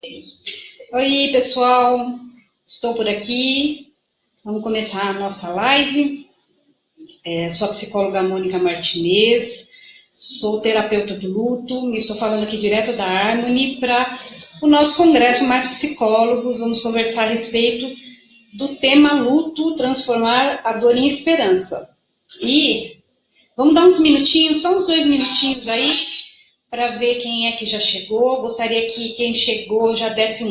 Oi, pessoal, estou por aqui. Vamos começar a nossa live. Sou a psicóloga Mônica Martinez, sou terapeuta do luto e estou falando aqui direto da Harmony para o nosso congresso Mais Psicólogos. Vamos conversar a respeito do tema luto, transformar a dor em esperança. E vamos dar uns minutinhos, só uns 2 minutinhos aí, para ver quem é que já chegou. Gostaria que quem chegou já desse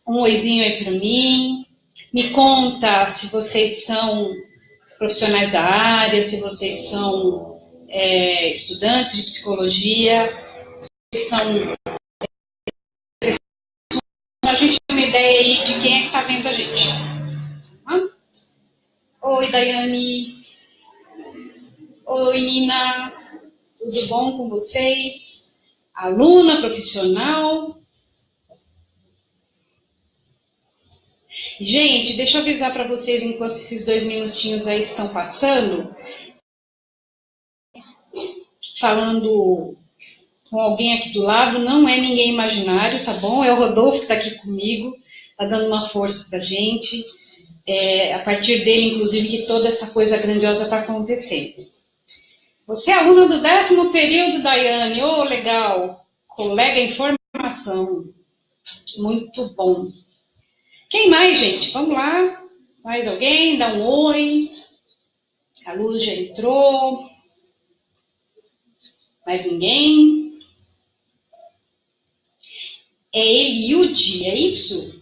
um oizinho aí para mim. Me conta se vocês são profissionais da área, se vocês são estudantes de psicologia, se vocês são... A gente tem uma ideia aí de quem é que está vendo a gente. Oi, Daiane. Oi, Nina. Tudo bom com vocês? Aluna, profissional. Gente, deixa eu avisar para vocês, enquanto esses 2 minutinhos aí estão passando, falando com alguém aqui do lado, não é ninguém imaginário, tá bom? É o Rodolfo que está aqui comigo, tá dando uma força pra gente. A partir dele, inclusive, que toda essa coisa grandiosa está acontecendo. Você é aluna do 10º período, Daiane. Ô, legal. Colega em formação. Muito bom. Quem mais, gente? Vamos lá. Mais alguém? Dá um oi. A Luz já entrou. Mais ninguém? É Eliude, é isso?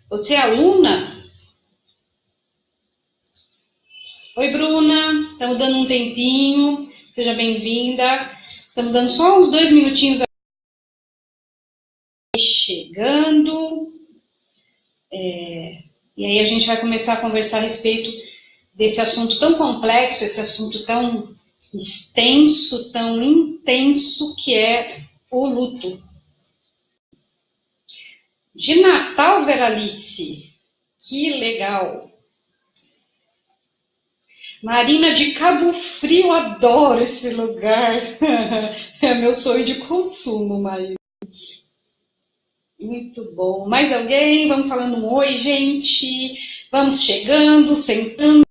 Você é aluna? Oi, Bruna. Estamos dando um tempinho. Seja bem-vinda. Estamos dando só uns 2 minutinhos aí chegando. E aí a gente vai começar a conversar a respeito desse assunto tão complexo, esse assunto tão extenso, tão intenso, que é o luto. De Natal, Veralice. Que legal. Marina de Cabo Frio, adoro esse lugar. É meu sonho de consumo, Marina. Muito bom. Mais alguém? Vamos falando um oi, gente. Vamos chegando, sentando.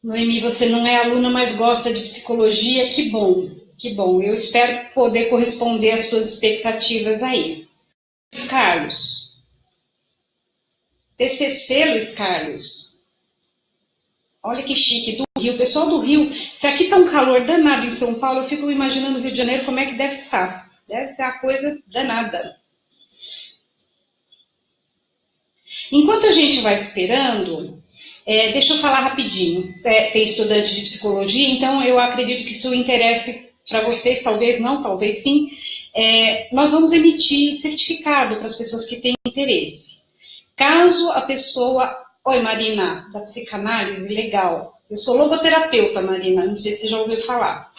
Noemi, você não é aluna, mas gosta de psicologia. Que bom, que bom. Eu espero poder corresponder às suas expectativas aí. Luiz Carlos. TCC, Luiz Carlos. Olha que chique, do Rio. Pessoal do Rio, se aqui tá um calor danado em São Paulo, eu fico imaginando o Rio de Janeiro como é que deve estar. Deve ser uma coisa danada. Enquanto a gente vai esperando, deixa eu falar rapidinho. Tem estudante de psicologia, então eu acredito que isso interesse para vocês, talvez não, talvez sim. Nós vamos emitir certificado para as pessoas que têm interesse. Caso a pessoa... Oi, Marina, da psicanálise, legal. Eu sou logoterapeuta, Marina, não sei se você já ouviu falar.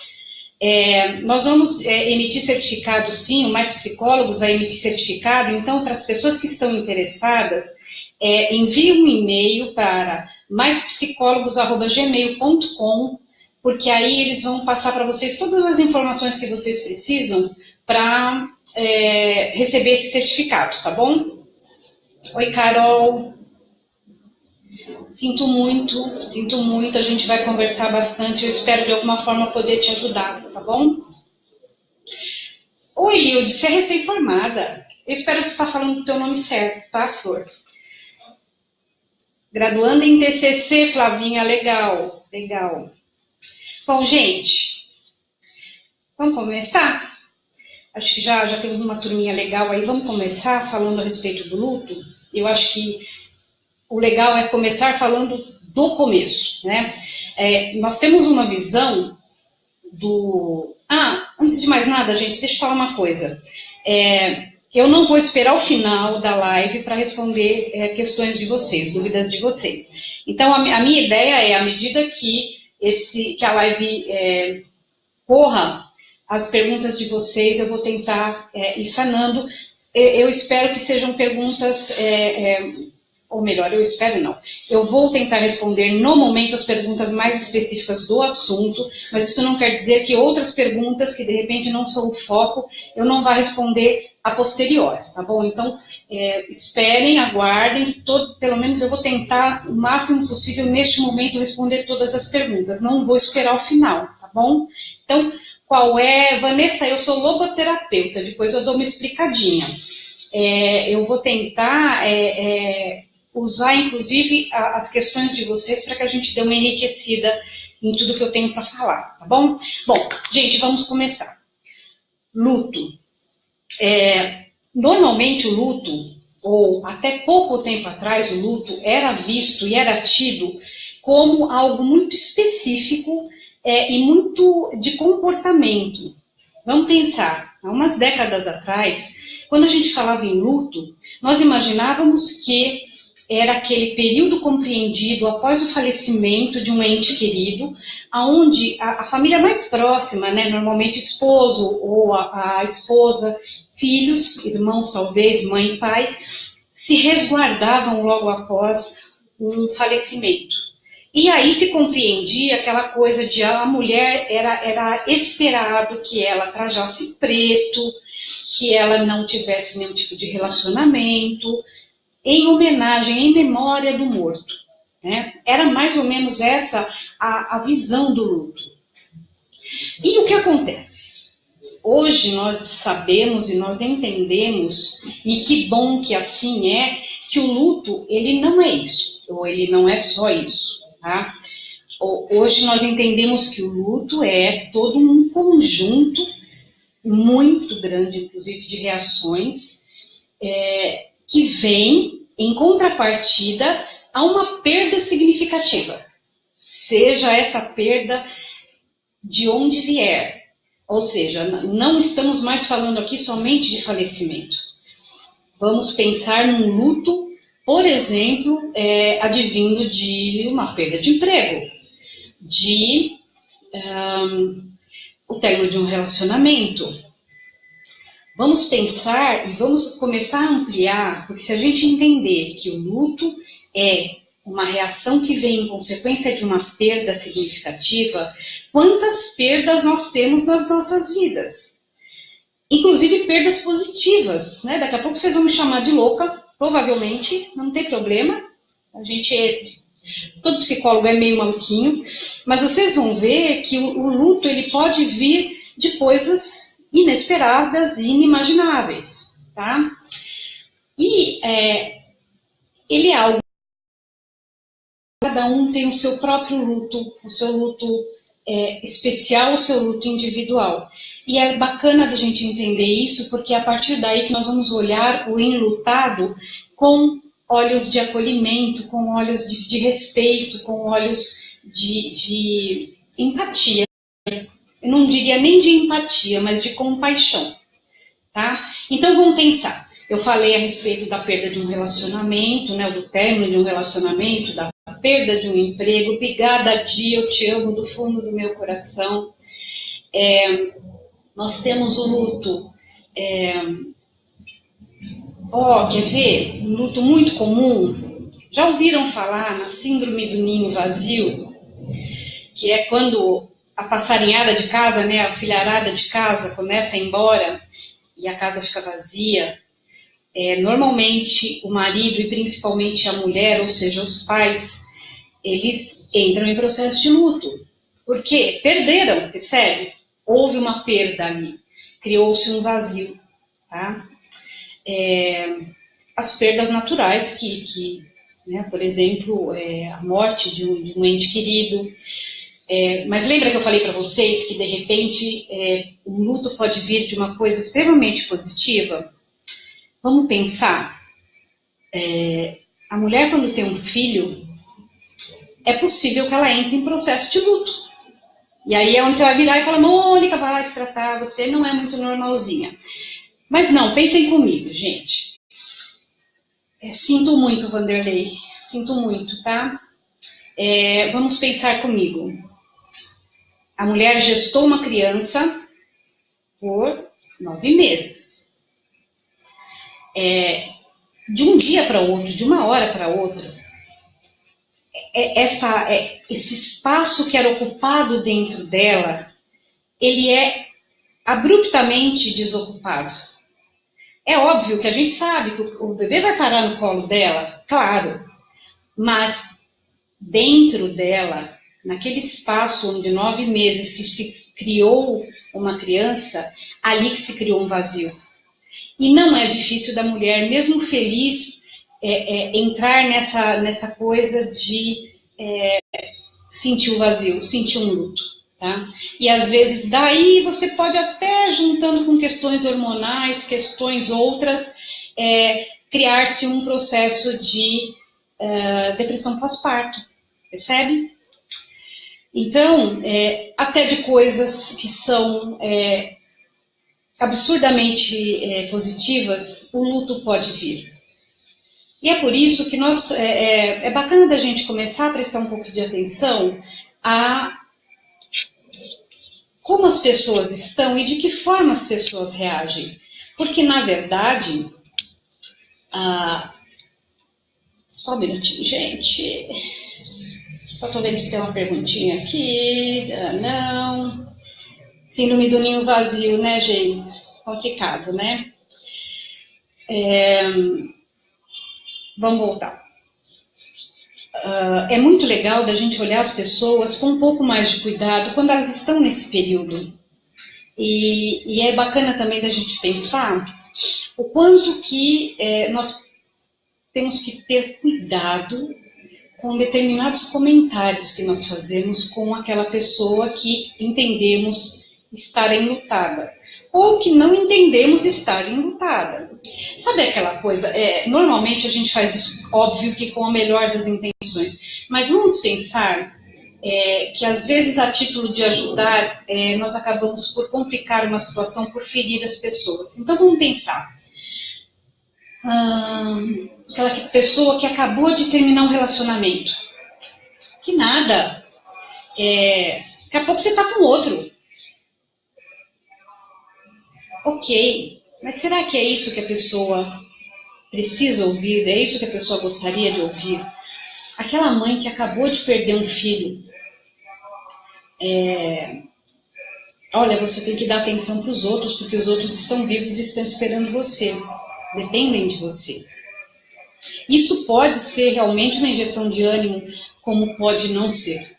Nós vamos emitir certificado, sim, o Mais Psicólogos vai emitir certificado, então, para as pessoas que estão interessadas, envie um e-mail para maispsicólogos@gmail.com, porque aí eles vão passar para vocês todas as informações que vocês precisam para receber esse certificado, tá bom? Oi, Carol. Sinto muito, a gente vai conversar bastante, eu espero de alguma forma poder te ajudar, tá bom? Oi, Lilde, você é recém-formada. Eu espero que você está falando o teu nome certo, tá, Flor? Graduanda em TCC, Flavinha, legal, legal. Bom, gente, vamos começar? Acho que já temos uma turminha legal aí, vamos começar falando a respeito do luto? Eu acho que o legal é começar falando do começo, né? Nós temos uma visão do... antes de mais nada, gente, deixa eu falar uma coisa. Eu não vou esperar o final da live para responder questões de vocês, dúvidas de vocês. Então, a minha ideia é, à medida que a live corra, as perguntas de vocês eu vou tentar ir sanando. Eu espero que sejam perguntas... ou melhor, eu espero não. Eu vou tentar responder no momento as perguntas mais específicas do assunto, mas isso não quer dizer que outras perguntas que de repente não são o foco, eu não vá responder a posterior, tá bom? Então, esperem, aguardem, que pelo menos eu vou tentar o máximo possível neste momento responder todas as perguntas, não vou esperar o final, tá bom? Então, Vanessa, eu sou logoterapeuta, depois eu dou uma explicadinha. Eu vou tentar usar, inclusive, as questões de vocês para que a gente dê uma enriquecida em tudo que eu tenho para falar, tá bom? Bom, gente, vamos começar. Luto. Normalmente o luto, ou até pouco tempo atrás, o luto era visto e era tido como algo muito específico e muito de comportamento. Vamos pensar, há umas décadas atrás, quando a gente falava em luto, nós imaginávamos que era aquele período compreendido após o falecimento de um ente querido, onde a família mais próxima, né, normalmente esposo ou a esposa, filhos, irmãos talvez, mãe e pai, se resguardavam logo após um falecimento. E aí se compreendia aquela coisa de a mulher era esperado que ela trajasse preto, que ela não tivesse nenhum tipo de relacionamento, em homenagem, em memória do morto. Né? Era mais ou menos essa a visão do luto. E o que acontece? Hoje nós sabemos e nós entendemos, e que bom que assim é, que o luto, ele não é isso, ou ele não é só isso. Tá? Hoje nós entendemos que o luto é todo um conjunto muito grande, inclusive, de reações que vem em contrapartida a uma perda significativa. Seja essa perda de onde vier. Ou seja, não estamos mais falando aqui somente de falecimento. Vamos pensar num luto, por exemplo, advindo de uma perda de emprego, o término de um relacionamento. Vamos pensar e vamos começar a ampliar, porque se a gente entender que o luto é uma reação que vem em consequência de uma perda significativa, quantas perdas nós temos nas nossas vidas? Inclusive perdas positivas, né? Daqui a pouco vocês vão me chamar de louca, provavelmente, não tem problema. Todo psicólogo é meio maluquinho, mas vocês vão ver que o luto ele pode vir de coisas inesperadas e inimagináveis, tá? E ele é algo. Cada um tem o seu próprio luto, o seu luto especial, o seu luto individual. E é bacana da gente entender isso, porque é a partir daí que nós vamos olhar o enlutado com olhos de acolhimento, com olhos de respeito, com olhos de empatia. Eu não diria nem de empatia, mas de compaixão. Tá? Então vamos pensar. Eu falei a respeito da perda de um relacionamento, né, do término de um relacionamento, da perda de um emprego. Obrigada, Dia, eu te amo do fundo do meu coração. Nós temos o luto. Quer ver? Um luto muito comum. Já ouviram falar na síndrome do ninho vazio? Que é quando a passarinhada de casa, né, a filharada de casa começa a ir embora e a casa fica vazia. Normalmente o marido e principalmente a mulher, ou seja, os pais, eles entram em processo de luto. Por quê? Perderam, percebe? Houve uma perda ali, criou-se um vazio. Tá? As perdas naturais, né, por exemplo, a morte de um ente querido. Mas lembra que eu falei para vocês que, de repente, o luto pode vir de uma coisa extremamente positiva? Vamos pensar. A mulher, quando tem um filho, é possível que ela entre em processo de luto. E aí é onde você vai virar e falar, Mônica, vai se tratar, você não é muito normalzinha. Mas não, pensem comigo, gente. Sinto muito, Vanderlei. Sinto muito, tá? Vamos pensar comigo. A mulher gestou uma criança por 9 meses. De um dia para outro, de uma hora para outra, esse espaço que era ocupado dentro dela, ele é abruptamente desocupado. É óbvio que a gente sabe que o bebê vai parar no colo dela, claro, mas dentro dela, naquele espaço onde 9 meses se criou uma criança, ali que se criou um vazio. E não é difícil da mulher, mesmo feliz, entrar nessa coisa de sentir o vazio, sentir um luto. Tá? E às vezes daí você pode até, juntando com questões hormonais, questões outras, criar-se um processo de depressão pós-parto, percebe? Então, até de coisas que são absurdamente positivas, o luto pode vir. E é por isso que é bacana da gente começar a prestar um pouco de atenção a como as pessoas estão e de que forma as pessoas reagem. Porque, na verdade, só um minutinho, gente. Só estou vendo se tem uma perguntinha aqui. Não. Síndrome do ninho vazio, né, gente? Complicado, né? Vamos voltar. É muito legal da gente olhar as pessoas com um pouco mais de cuidado quando elas estão nesse período. E é bacana também da gente pensar o quanto que nós temos que ter cuidado com determinados comentários que nós fazemos com aquela pessoa que entendemos estar enlutada, ou que não entendemos estar enlutada. Sabe aquela coisa, normalmente a gente faz isso, óbvio que com a melhor das intenções, mas vamos pensar que às vezes a título de ajudar, nós acabamos por complicar uma situação, por ferir as pessoas. Então vamos pensar, aquela pessoa que acabou de terminar um relacionamento, que nada, daqui a pouco você está com outro. Ok, mas será que é isso que a pessoa precisa ouvir? É isso que a pessoa gostaria de ouvir? Aquela mãe que acabou de perder um filho, olha, você tem que dar atenção para os outros, porque os outros estão vivos e estão esperando você, dependem de você. Isso pode ser realmente uma injeção de ânimo, como pode não ser.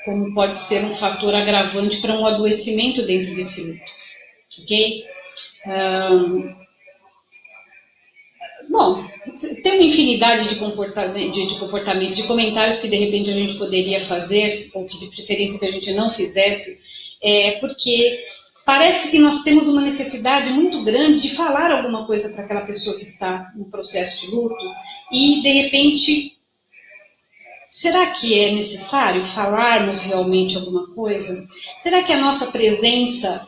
Como pode ser um fator agravante para um adoecimento dentro desse luto. Ok? Bom, tem uma infinidade de comportamentos, de comentários que de repente a gente poderia fazer, ou que de preferência que a gente não fizesse, porque parece que nós temos uma necessidade muito grande de falar alguma coisa para aquela pessoa que está no processo de luto, e de repente, será que é necessário falarmos realmente alguma coisa? Será que a nossa presença,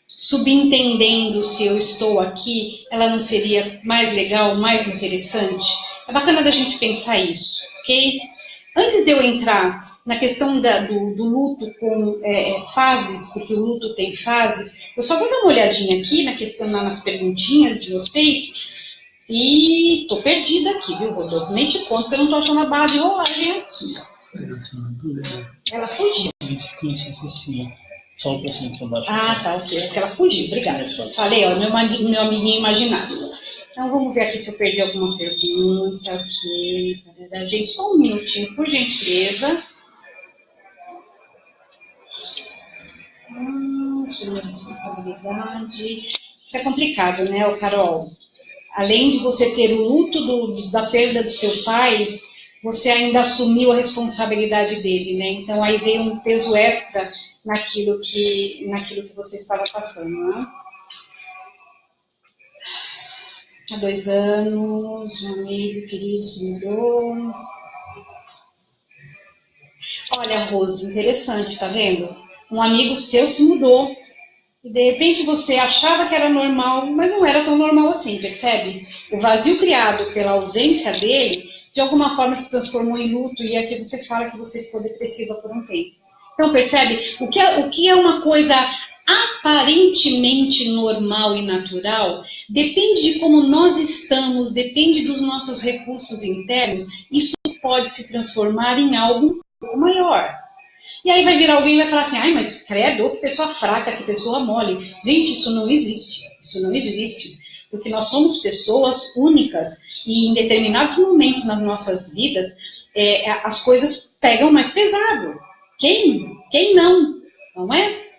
subentendendo se eu estou aqui, ela não seria mais legal, mais interessante? É bacana da gente pensar isso, ok? Antes de eu entrar na questão do luto com fases, porque o luto tem fases, eu só vou dar uma olhadinha aqui na questão, nas perguntinhas de vocês, e tô perdida aqui, viu, Rodolfo? Nem te conto que eu não tô achando a barra de rolagem aqui. Ela fugiu. Só o próximo para baixo. Tá, ok. Porque ela fugiu, obrigada. Falei, ó, meu amiguinho imaginário. Então, vamos ver aqui se eu perdi alguma pergunta. Ok. Gente, só um minutinho, por gentileza. Sobre a responsabilidade. Isso é complicado, né, Carol? Além de você ter o luto da perda do seu pai, você ainda assumiu a responsabilidade dele, né? Então, aí veio um peso extra naquilo que você estava passando, né? Há 2 anos, um amigo querido se mudou. Olha, Rose, interessante, tá vendo? Um amigo seu se mudou. E de repente você achava que era normal, mas não era tão normal assim, percebe? O vazio criado pela ausência dele, de alguma forma se transformou em luto, e aqui você fala que você ficou depressiva por um tempo. Então, percebe? O que é uma coisa aparentemente normal e natural, depende de como nós estamos, depende dos nossos recursos internos, isso pode se transformar em algo maior. E aí vai vir alguém e vai falar assim, ai, mas credo, que pessoa fraca, que pessoa mole. Gente, isso não existe, isso não existe. porque nós somos pessoas únicas e em determinados momentos nas nossas vidas as coisas pegam mais pesado. Quem não? Não é?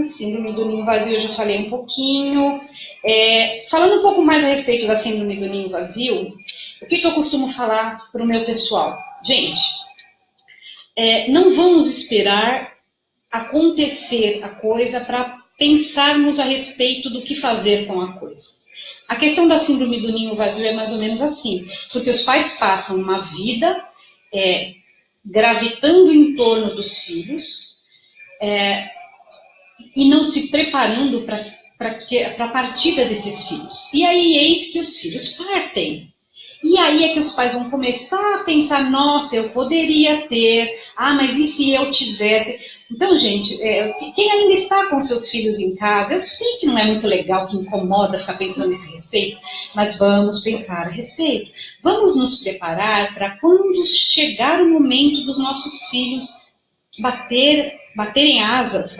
Síndrome do ninho vazio, eu já falei um pouquinho. Falando um pouco mais a respeito da síndrome do ninho vazio, o que eu costumo falar para o meu pessoal? Gente, não vamos esperar acontecer a coisa para pensarmos a respeito do que fazer com a coisa. A questão da síndrome do ninho vazio é mais ou menos assim, porque os pais passam uma vida gravitando em torno dos filhos, e não se preparando para a partida desses filhos. E aí eis que os filhos partem. E aí é que os pais vão começar a pensar, nossa, eu poderia ter, mas e se eu tivesse? Então, gente, quem ainda está com seus filhos em casa, eu sei que não é muito legal, que incomoda ficar pensando nesse respeito, mas vamos pensar a respeito. Vamos nos preparar para quando chegar o momento dos nossos filhos bater asas,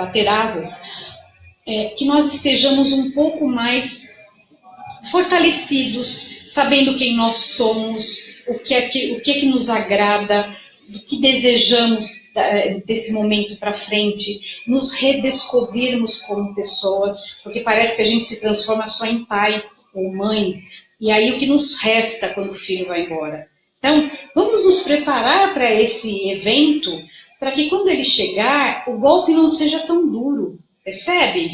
que nós estejamos um pouco mais fortalecidos, sabendo quem nós somos, o que é que nos agrada, o que desejamos desse momento para frente, nos redescobrirmos como pessoas, porque parece que a gente se transforma só em pai ou mãe, e aí o que nos resta quando o filho vai embora? Então, vamos nos preparar para esse evento, para que quando ele chegar, o golpe não seja tão duro, percebe?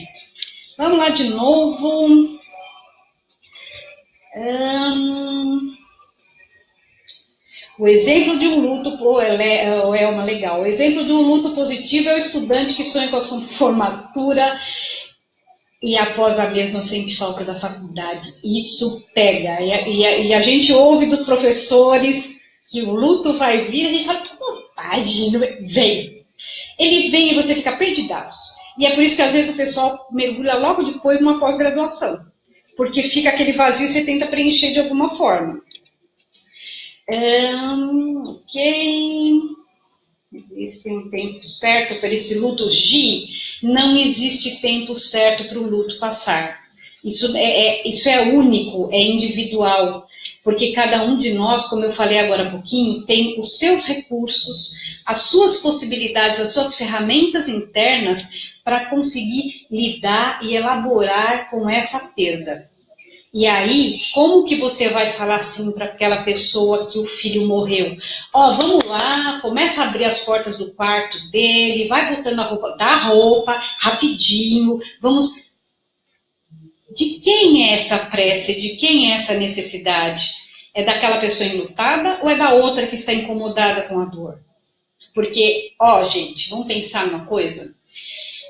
Vamos lá de novo. O exemplo de um luto, Elma, legal. O exemplo de um luto positivo é o estudante que sonha com a sua formatura e após a mesma sente falta da faculdade. Isso pega. E a gente ouve dos professores que o luto vai vir, a gente fala, que bobagem, vem. Ele vem e você fica perdidaço. E é por isso que às vezes o pessoal mergulha logo depois numa pós-graduação. Porque fica aquele vazio e você tenta preencher de alguma forma. Ok. Existe um tempo certo para esse luto Gi? Não existe tempo certo para o luto passar. Isso é único, é individual. Porque cada um de nós, como eu falei agora há pouquinho, tem os seus recursos, as suas possibilidades, as suas ferramentas internas para conseguir lidar e elaborar com essa perda. E aí, como que você vai falar assim para aquela pessoa que o filho morreu? Vamos lá, começa a abrir as portas do quarto dele, vai botando a roupa, dá a roupa, rapidinho, vamos... De quem é essa prece? De quem é essa necessidade? É daquela pessoa enlutada ou é da outra que está incomodada com a dor? Porque, gente, vamos pensar numa coisa?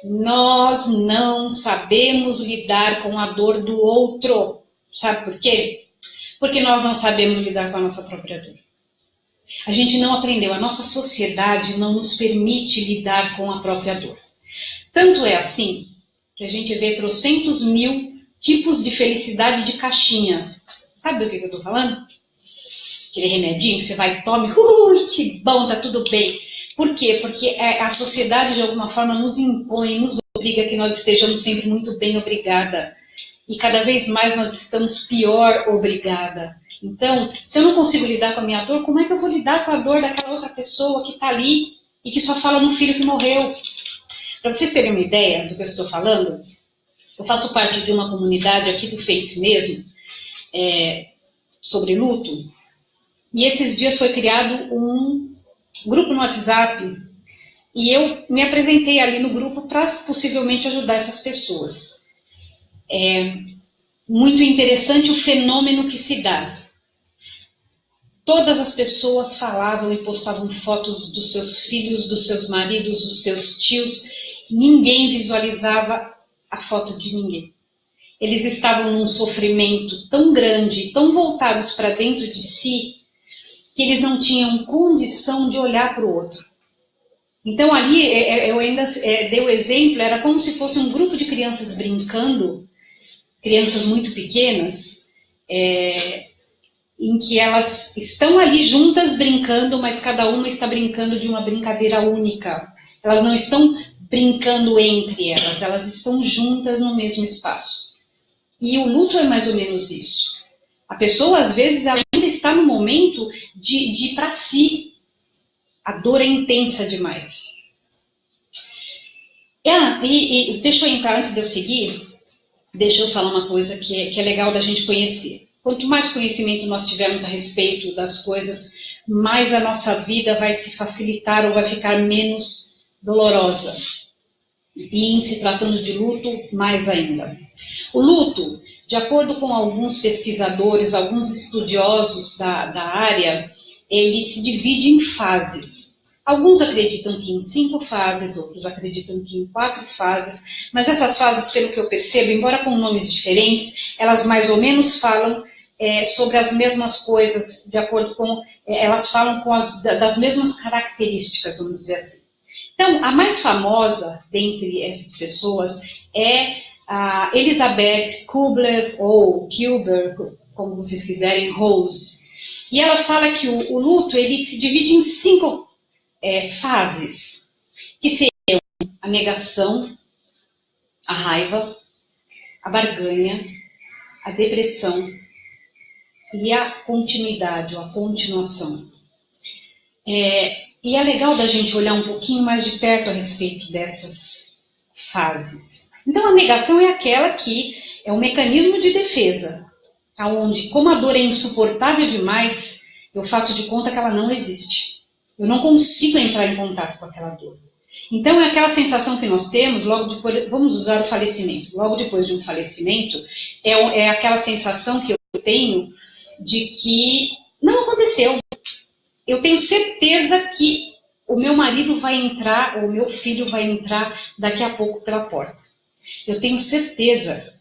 Nós não sabemos lidar com a dor do outro. Sabe por quê? Porque nós não sabemos lidar com a nossa própria dor. A gente não aprendeu, a nossa sociedade não nos permite lidar com a própria dor. Tanto é assim que a gente vê trocentos mil tipos de felicidade de caixinha. Sabe do que eu estou falando? Aquele remedinho que você vai e tome, que bom, tá tudo bem. Por quê? Porque a sociedade de alguma forma nos impõe, nos obriga que nós estejamos sempre muito bem, obrigada. E cada vez mais nós estamos pior, obrigada. Então, se eu não consigo lidar com a minha dor, como é que eu vou lidar com a dor daquela outra pessoa que está ali e que só fala no filho que morreu? Para vocês terem uma ideia do que eu estou falando, eu faço parte de uma comunidade aqui do Face mesmo, sobre luto, e esses dias foi criado um grupo no WhatsApp, e eu me apresentei ali no grupo para possivelmente ajudar essas pessoas. É muito interessante o fenômeno que se dá. Todas as pessoas falavam e postavam fotos dos seus filhos, dos seus maridos, dos seus tios. Ninguém visualizava a foto de ninguém. Eles estavam num sofrimento tão grande, tão voltados para dentro de si, que eles não tinham condição de olhar para o outro. Então ali, eu ainda dei o exemplo, era como se fosse um grupo de crianças brincando, crianças muito pequenas, em que elas estão ali juntas brincando, mas cada uma está brincando de uma brincadeira única. Elas não estão brincando entre elas, elas estão juntas no mesmo espaço. E o luto é mais ou menos isso. A pessoa, às vezes, ela ainda está no momento de ir para si. A dor é intensa demais. E deixa eu entrar, antes de eu seguir, deixa eu falar uma coisa que é legal da gente conhecer. Quanto mais conhecimento nós tivermos a respeito das coisas, mais a nossa vida vai se facilitar ou vai ficar menos dolorosa. E em se tratando de luto, mais ainda. O luto, de acordo com alguns pesquisadores, alguns estudiosos da área, ele se divide em fases. Alguns acreditam que em 5 fases, outros acreditam que em 4 fases, mas essas fases, pelo que eu percebo, embora com nomes diferentes, elas mais ou menos falam sobre as mesmas coisas, de acordo com, elas falam das mesmas características, vamos dizer assim. Então, a mais famosa dentre essas pessoas é a Elizabeth Kubler, ou Kilber, como vocês quiserem, Rose. E ela fala que o luto ele se divide em 5 fases, que seriam a negação, a raiva, a barganha, a depressão e a continuidade, ou a continuação. E é legal da gente olhar um pouquinho mais de perto a respeito dessas fases. Então, a negação é aquela que é um mecanismo de defesa, onde, como a dor é insuportável demais, eu faço de conta que ela não existe. Eu não consigo entrar em contato com aquela dor. Então, é aquela sensação que nós temos, logo depois, vamos usar o falecimento, logo depois de um falecimento, é aquela sensação que eu tenho de que não aconteceu. Eu tenho certeza que o meu marido vai entrar, ou o meu filho vai entrar daqui a pouco pela porta. Eu tenho certeza.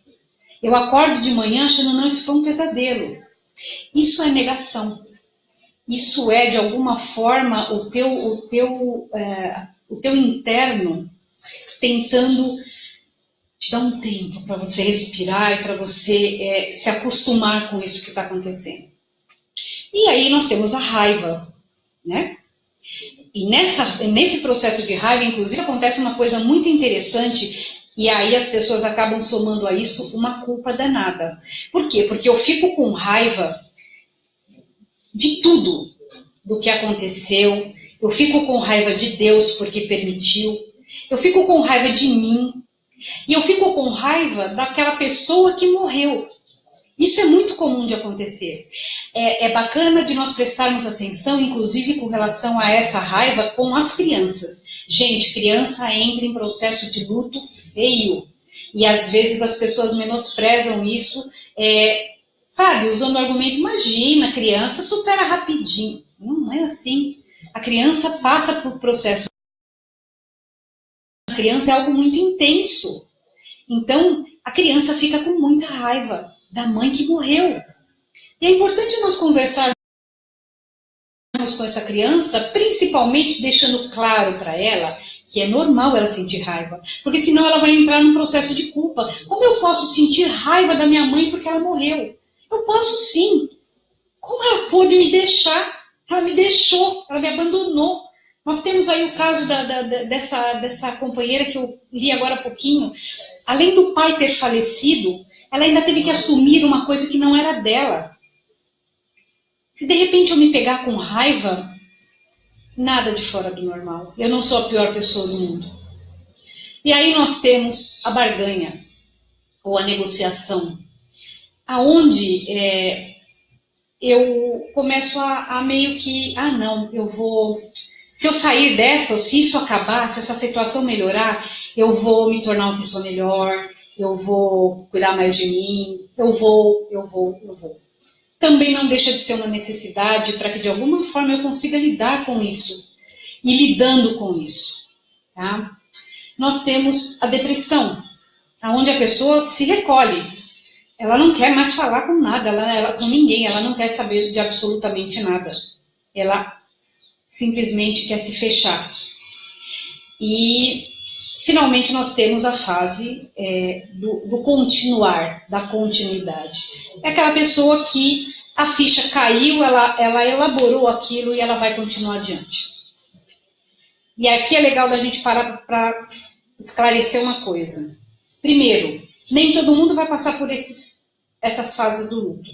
Eu acordo de manhã achando, não, isso foi um pesadelo. Isso é negação. Isso é, de alguma forma, o teu interno tentando te dar um tempo para você respirar e para você se acostumar com isso que está acontecendo. E aí nós temos a raiva, né? E nesse processo de raiva, inclusive, acontece uma coisa muito interessante, e aí as pessoas acabam somando a isso uma culpa danada. Por quê? Porque eu fico com raiva de tudo do que aconteceu, eu fico com raiva de Deus porque permitiu, eu fico com raiva de mim, e eu fico com raiva daquela pessoa que morreu. Isso é muito comum de acontecer. É bacana de nós prestarmos atenção, inclusive com relação a essa raiva com as crianças. Gente, criança entra em processo de luto feio. E às vezes as pessoas menosprezam isso, sabe, usando o argumento, imagina, a criança supera rapidinho. Não é assim. A criança passa por processo. A criança é algo muito intenso. Então, a criança fica com muita raiva da mãe que morreu. E é importante nós conversarmos com essa criança, principalmente deixando claro para ela que é normal ela sentir raiva, porque senão ela vai entrar num processo de culpa. Como eu posso sentir raiva da minha mãe porque ela morreu? Eu posso sim. Como ela pôde me deixar? Ela me deixou, ela me abandonou. Nós temos aí o caso dessa companheira que eu li agora há pouquinho. Além do pai ter falecido, ela ainda teve que assumir uma coisa que não era dela. Se de repente eu me pegar com raiva, nada de fora do normal. Eu não sou a pior pessoa do mundo. E aí nós temos a barganha, ou a negociação, aonde eu começo a meio que, não, eu vou... Se eu sair dessa, ou se isso acabar, se essa situação melhorar, eu vou me tornar uma pessoa melhor, eu vou cuidar mais de mim, eu vou. Também não deixa de ser uma necessidade para que de alguma forma eu consiga lidar com isso, e lidando com isso. Tá? Nós temos a depressão, onde a pessoa se recolhe, ela não quer mais falar com nada, com ninguém, ela não quer saber de absolutamente nada. Ela simplesmente quer se fechar. E, finalmente, nós temos a fase do continuar, da continuidade. É aquela pessoa que a ficha caiu, ela elaborou aquilo e ela vai continuar adiante. E aqui é legal da gente parar para esclarecer uma coisa. Primeiro, nem todo mundo vai passar por essas fases do luto.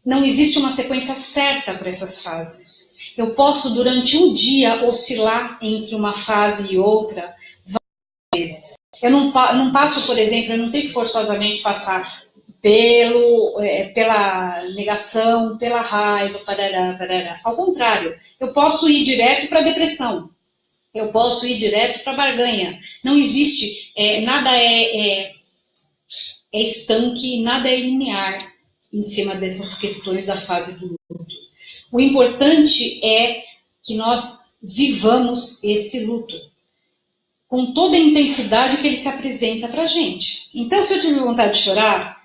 Não existe uma sequência certa para essas fases. Eu posso, durante um dia, oscilar entre uma fase e outra várias vezes. Eu não passo, por exemplo, eu não tenho que forçosamente passar pela negação, pela raiva, parará, parará. Ao contrário, eu posso ir direto para a depressão. Eu posso ir direto para a barganha. Não existe, nada é estanque, nada é linear em cima dessas questões da fase do luto. O importante é que nós vivamos esse luto com toda a intensidade que ele se apresenta para a gente. Então, se eu tive vontade de chorar,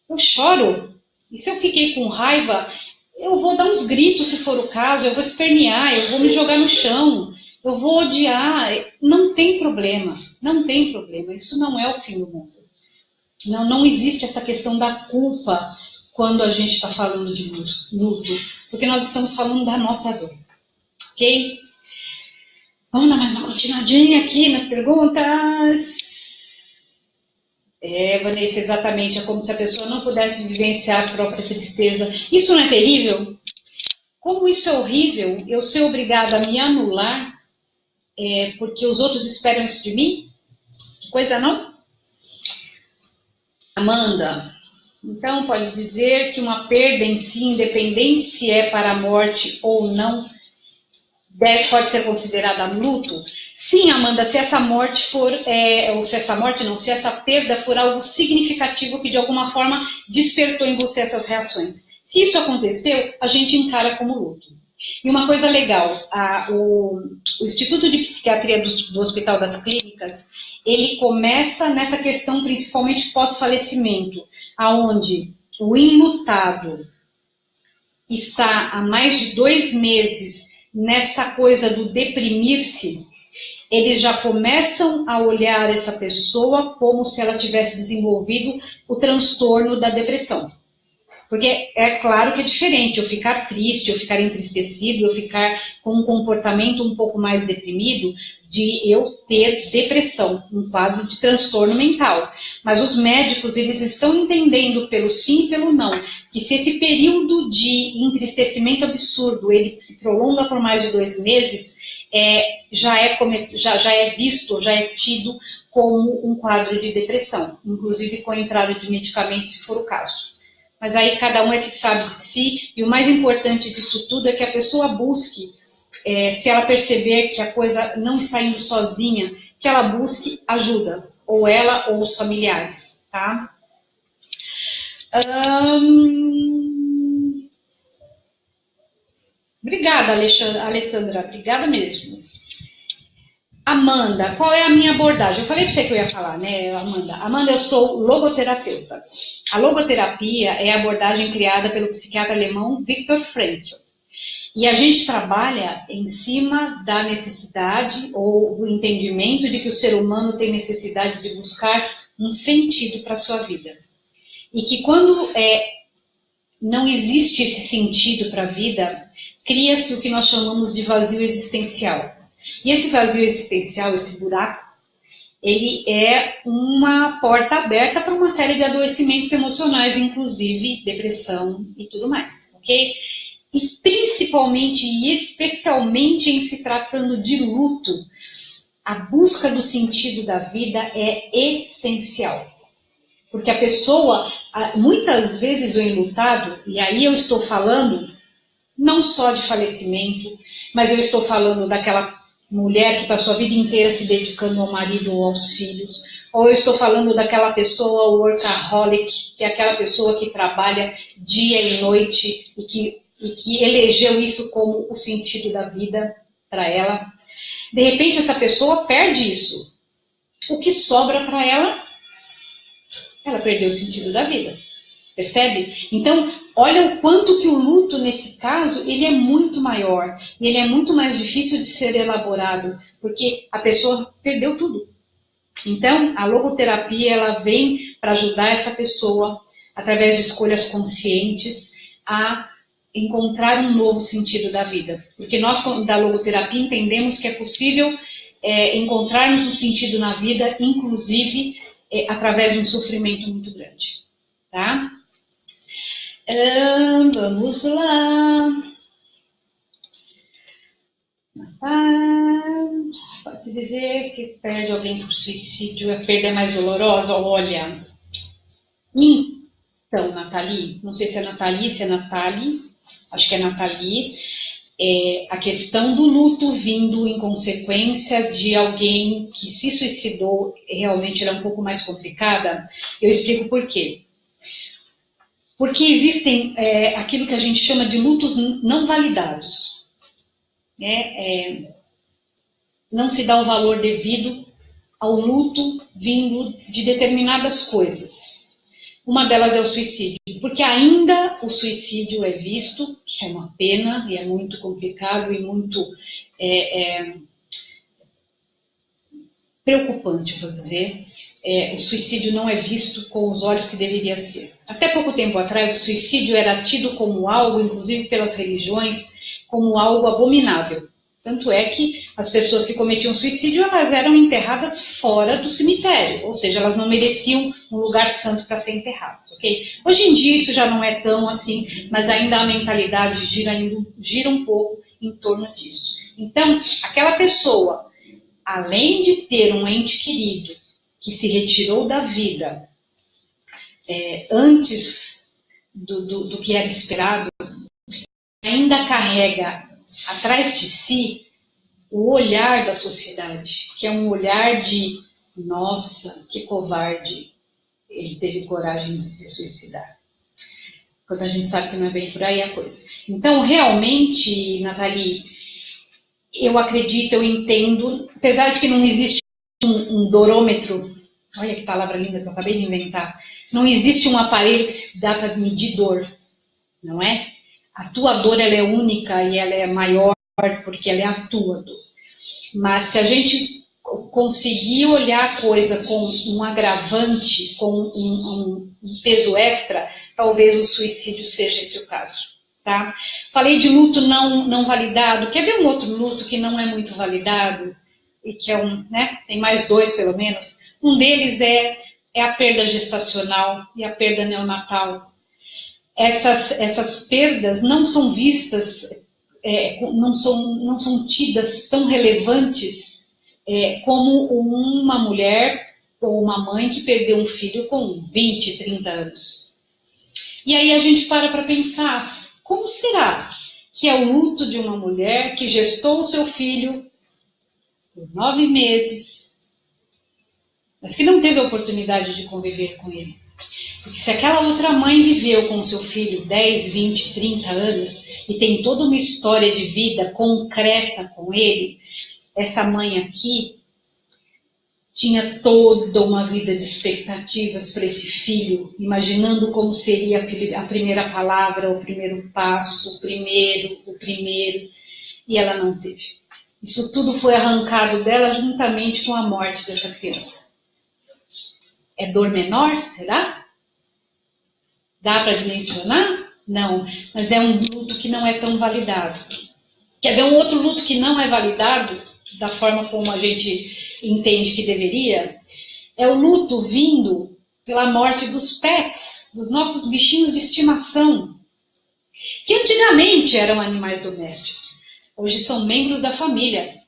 eu choro. E se eu fiquei com raiva, eu vou dar uns gritos, se for o caso, eu vou espernear, eu vou me jogar no chão, eu vou odiar. Não tem problema, não tem problema. Isso não é o fim do mundo. Não existe essa questão da culpa quando a gente está falando de luto, porque nós estamos falando da nossa dor, ok? Vamos dar mais uma continuadinha aqui nas perguntas. Vanessa, exatamente, é como se a pessoa não pudesse vivenciar a própria tristeza. Isso não é terrível? Como isso é horrível, eu ser obrigada a me anular porque os outros esperam isso de mim? Que coisa, não? Amanda, então pode dizer que uma perda em si, independente se é para a morte ou não, pode ser considerada luto? Sim, Amanda, se essa morte for, ou se essa morte não, se essa perda for algo significativo que de alguma forma despertou em você essas reações. Se isso aconteceu, a gente encara como luto. E uma coisa legal, o Instituto de Psiquiatria do Hospital das Clínicas, ele começa nessa questão principalmente pós-falecimento, aonde o enlutado está há mais de 2 meses nessa coisa do deprimir-se, eles já começam a olhar essa pessoa como se ela tivesse desenvolvido o transtorno da depressão. Porque é claro que é diferente eu ficar triste, eu ficar entristecido, eu ficar com um comportamento um pouco mais deprimido, de eu ter depressão, um quadro de transtorno mental. Mas os médicos, eles estão entendendo pelo sim e pelo não, que se esse período de entristecimento absurdo, ele se prolonga por mais de 2 meses, já é visto, já é tido como um quadro de depressão, inclusive com a entrada de medicamentos, se for o caso. Mas aí cada um é que sabe de si, e o mais importante disso tudo é que a pessoa busque, se ela perceber que a coisa não está indo sozinha, que ela busque ajuda, ou ela ou os familiares, tá? Obrigada, Alessandra, obrigada mesmo. Amanda, qual é a minha abordagem? Eu falei para você que eu ia falar, né, Amanda? Amanda, eu sou logoterapeuta. A logoterapia é a abordagem criada pelo psiquiatra alemão Viktor Frankl. E a gente trabalha em cima da necessidade ou do entendimento de que o ser humano tem necessidade de buscar um sentido para a sua vida. E que quando não existe esse sentido para a vida, cria-se o que nós chamamos de vazio existencial. E esse vazio existencial, esse buraco, ele é uma porta aberta para uma série de adoecimentos emocionais, inclusive depressão e tudo mais, ok? E principalmente e especialmente em se tratando de luto, a busca do sentido da vida é essencial. Porque a pessoa, muitas vezes o enlutado, e aí eu estou falando não só de falecimento, mas eu estou falando daquela mulher que passou a vida inteira se dedicando ao marido ou aos filhos, ou eu estou falando daquela pessoa workaholic, que é aquela pessoa que trabalha dia e noite e que elegeu isso como o sentido da vida para ela. De repente essa pessoa perde isso. O que sobra para ela? Ela perdeu o sentido da vida. Percebe? Então, olha o quanto que o luto, nesse caso, ele é muito maior. E ele é muito mais difícil de ser elaborado, porque a pessoa perdeu tudo. Então, a logoterapia, ela vem para ajudar essa pessoa, através de escolhas conscientes, a encontrar um novo sentido da vida. Porque nós, da logoterapia, entendemos que é possível encontrarmos um sentido na vida, inclusive através de um sofrimento muito grande, tá? Vamos lá. Pode-se dizer que perde alguém por suicídio, a perda é mais dolorosa? Olha, então, Nathalie, não sei se é Nathalie, se é Nathalie, acho que é Nathalie, a questão do luto vindo em consequência de alguém que se suicidou, realmente ela é um pouco mais complicada. Eu explico por quê. Porque existem aquilo que a gente chama de lutos não validados. Não se dá o valor devido ao luto vindo de determinadas coisas. Uma delas é o suicídio, porque ainda o suicídio é visto, que é uma pena e é muito complicado e muito preocupante, vou dizer. O suicídio não é visto com os olhos que deveria ser. Até pouco tempo atrás, o suicídio era tido como algo, inclusive pelas religiões, como algo abominável. Tanto é que as pessoas que cometiam suicídio, elas eram enterradas fora do cemitério, ou seja, elas não mereciam um lugar santo para ser enterradas, ok? Hoje em dia isso já não é tão assim, mas ainda a mentalidade gira um pouco em torno disso. Então, aquela pessoa, além de ter um ente querido que se retirou da vida antes do que era esperado, ainda carrega atrás de si o olhar da sociedade, que é um olhar de nossa, que covarde, ele teve coragem de se suicidar. Quando a gente sabe que não é bem por aí a coisa. Então, realmente, Nathalie, eu acredito, eu entendo, apesar de que não existe um dorômetro, olha que palavra linda que eu acabei de inventar, não existe um aparelho que se dá para medir dor, não é? A tua dor ela é única e ela é maior porque ela é a tua dor. Mas se a gente conseguir olhar a coisa com um agravante, com um peso extra, talvez o suicídio seja esse o caso. Tá? Falei de luto não validado. Quer ver um outro luto que não é muito validado? E que é tem mais dois pelo menos. Um deles é a perda gestacional e a perda neonatal. Essas perdas não são vistas, não são tidas tão relevantes como uma mulher ou uma mãe que perdeu um filho com 20, 30 anos. E aí a gente para pensar, como será que é o luto de uma mulher que gestou o seu filho por 9 meses, mas que não teve a oportunidade de conviver com ele? Porque se aquela outra mãe viveu com o seu filho 10, 20, 30 anos e tem toda uma história de vida concreta com ele, essa mãe aqui tinha toda uma vida de expectativas para esse filho, imaginando como seria a primeira palavra, o primeiro passo, o primeiro, e ela não teve. Isso tudo foi arrancado dela juntamente com a morte dessa criança. É dor menor, será? Dá para dimensionar? Não, mas é um luto que não é tão validado. Quer ver um outro luto que não é validado, da forma como a gente entende que deveria? É o luto vindo pela morte dos pets, dos nossos bichinhos de estimação, que antigamente eram animais domésticos, hoje são membros da família.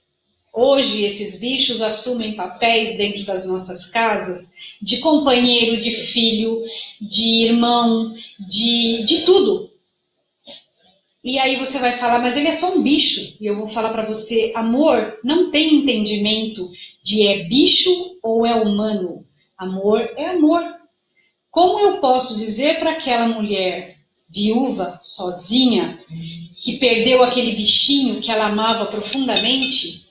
Hoje esses bichos assumem papéis dentro das nossas casas de companheiro, de filho, de irmão, de tudo. E aí você vai falar, mas ele é só um bicho. E eu vou falar para você, amor não tem entendimento de é bicho ou é humano. Amor é amor. Como eu posso dizer para aquela mulher viúva, sozinha, que perdeu aquele bichinho que ela amava profundamente,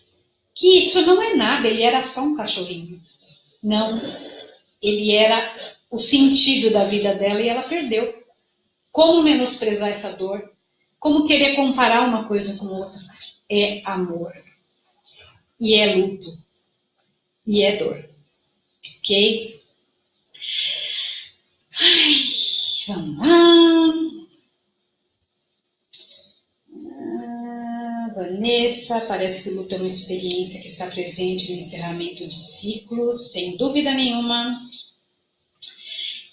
que isso não é nada, ele era só um cachorrinho. Não, ele era o sentido da vida dela e ela perdeu. Como menosprezar essa dor? Como querer comparar uma coisa com outra? É amor. E é luto. E é dor. Ok? Ai, vamos lá. Vanessa, parece que o luto é uma experiência que está presente no encerramento de ciclos, sem dúvida nenhuma.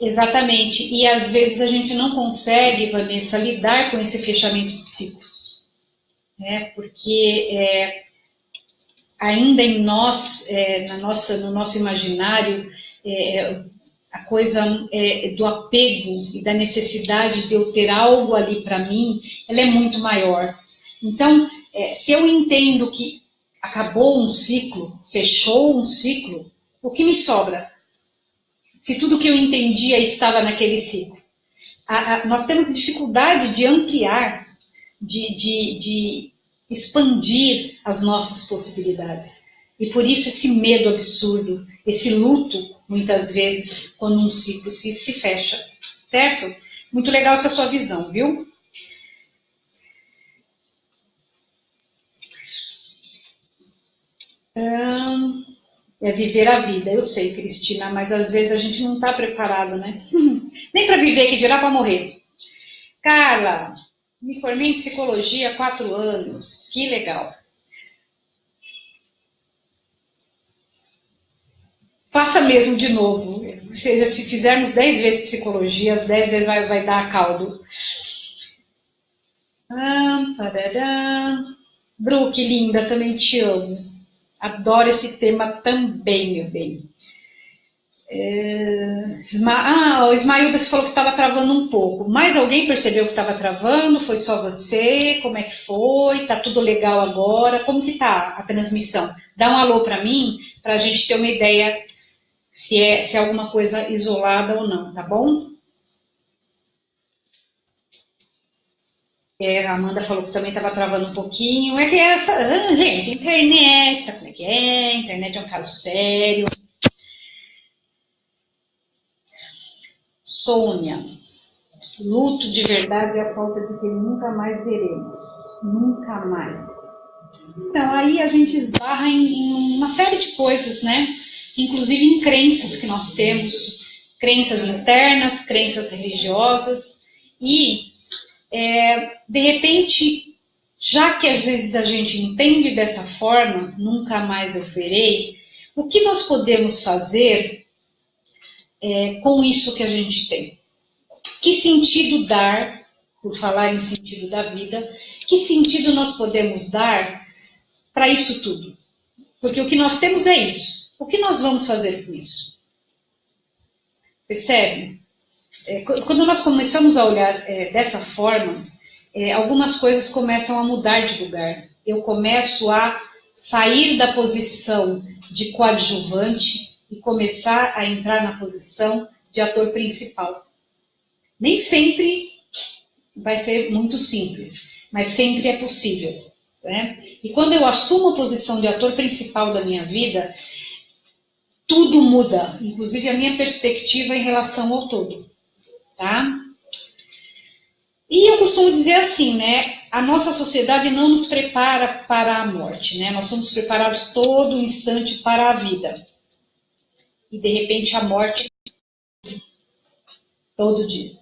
Exatamente, e às vezes a gente não consegue, Vanessa, lidar com esse fechamento de ciclos, né? Porque ainda em nós, no nosso imaginário, a coisa do apego e da necessidade de eu ter algo ali para mim, ela é muito maior. Então, se eu entendo que acabou um ciclo, fechou um ciclo, o que me sobra? Se tudo que eu entendia estava naquele ciclo. Nós temos dificuldade de ampliar, de expandir as nossas possibilidades. E por isso esse medo absurdo, esse luto, muitas vezes, quando um ciclo se fecha, certo? Muito legal essa sua visão, viu? É viver a vida, eu sei, Cristina, mas às vezes a gente não está preparado, né? Nem para viver, que dirá para morrer. Carla, me formei em psicologia há 4 anos, que legal. Faça mesmo de novo. Se fizermos 10 vezes psicologia, as 10 vezes vai dar caldo. Bru, que linda, também te amo. Adoro esse tema também, meu bem. O Ismailda falou que estava travando um pouco. Mais alguém percebeu que estava travando? Foi só você? Como é que foi? Tá tudo legal agora? Como que tá a transmissão? Dá um alô para mim, para a gente ter uma ideia se é alguma coisa isolada ou não, tá bom? A Amanda falou que também estava travando um pouquinho. É que essa, gente, internet, sabe como é que é? Internet é um caso sério. Sônia, luto de verdade é a falta de que nunca mais veremos. Nunca mais. Então, aí a gente esbarra em uma série de coisas, né? Inclusive em crenças que nós temos, crenças internas, crenças religiosas, e de repente, já que às vezes a gente entende dessa forma, nunca mais eu verei, o que nós podemos fazer com isso que a gente tem? Que sentido dar, por falar em sentido da vida, que sentido nós podemos dar para isso tudo? Porque o que nós temos é isso. O que nós vamos fazer com isso? Percebe? Quando nós começamos a olhar dessa forma, algumas coisas começam a mudar de lugar. Eu começo a sair da posição de coadjuvante e começar a entrar na posição de ator principal. Nem sempre vai ser muito simples, mas sempre é possível. Né? E quando eu assumo a posição de ator principal da minha vida, tudo muda, inclusive a minha perspectiva em relação ao todo. Tá? E eu costumo dizer assim, né? A nossa sociedade não nos prepara para a morte, né? Nós somos preparados todo instante para a vida. E de repente a morte todo dia.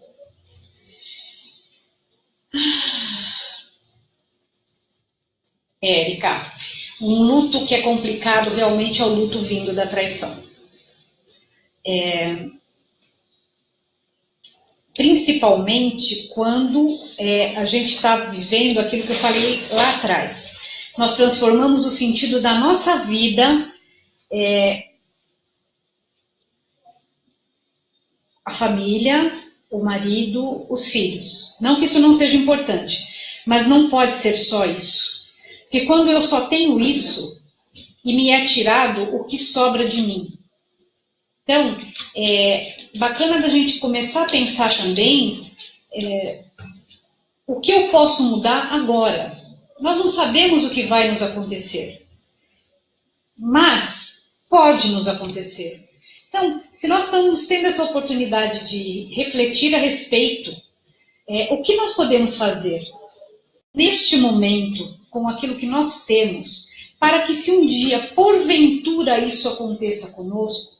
Érica, um luto que é complicado realmente é o luto vindo da traição. Principalmente quando a gente está vivendo aquilo que eu falei lá atrás. Nós transformamos o sentido da nossa vida, a família, o marido, os filhos. Não que isso não seja importante, mas não pode ser só isso. Porque quando eu só tenho isso e me é tirado, o que sobra de mim? Então, bacana da gente começar a pensar também o que eu posso mudar agora. Nós não sabemos o que vai nos acontecer, mas pode nos acontecer. Então, se nós estamos tendo essa oportunidade de refletir a respeito, o que nós podemos fazer neste momento, com aquilo que nós temos, para que se um dia, porventura, isso aconteça conosco,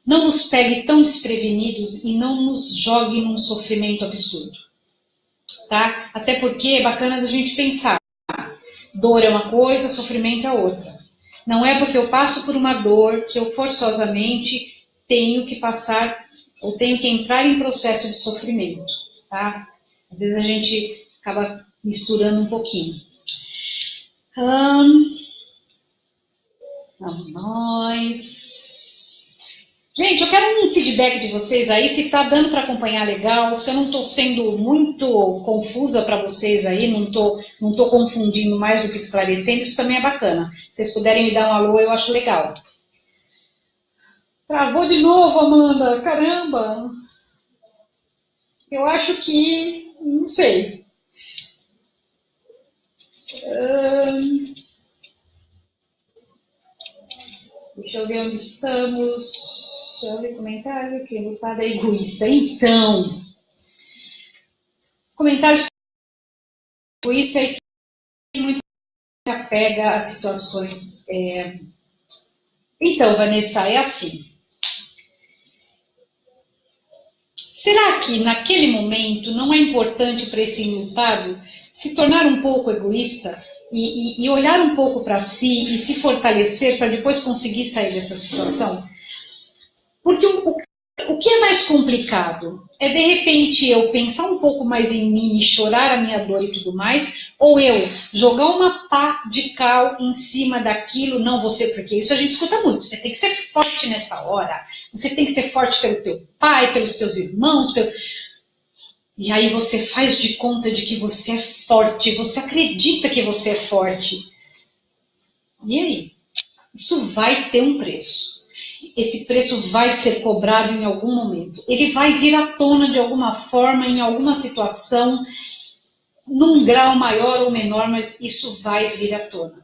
não nos pegue tão desprevenidos e não nos jogue num sofrimento absurdo. Tá? Até porque é bacana da gente pensar. Dor é uma coisa, sofrimento é outra. Não é porque eu passo por uma dor que eu forçosamente tenho que passar ou tenho que entrar em processo de sofrimento, tá? Às vezes a gente acaba misturando um pouquinho. Vamos nós. Gente, eu quero um feedback de vocês aí, se tá dando para acompanhar legal, se eu não estou sendo muito confusa para vocês aí, não tô confundindo mais do que esclarecendo, isso também é bacana. Se vocês puderem me dar um alô, eu acho legal. Travou de novo, Amanda, caramba! Eu acho que, não sei. Deixa eu ver onde estamos. Deixa eu ver comentário. Quem lutada é egoísta. Então, comentários egoísta é que muito se apega a situações. Então, Vanessa, é assim. Será que naquele momento não é importante para esse enlutado se tornar um pouco egoísta e olhar um pouco para si e se fortalecer para depois conseguir sair dessa situação? Porque o que é mais complicado? É de repente eu pensar um pouco mais em mim e chorar a minha dor e tudo mais, ou eu jogar uma pá de cal em cima daquilo, não você, porque isso a gente escuta muito, você tem que ser forte nessa hora, você tem que ser forte pelo teu pai, pelos teus irmãos, e aí você faz de conta de que você é forte, você acredita que você é forte. E aí? Isso vai ter um preço. Esse preço vai ser cobrado em algum momento. Ele vai vir à tona de alguma forma, em alguma situação, num grau maior ou menor, mas isso vai vir à tona.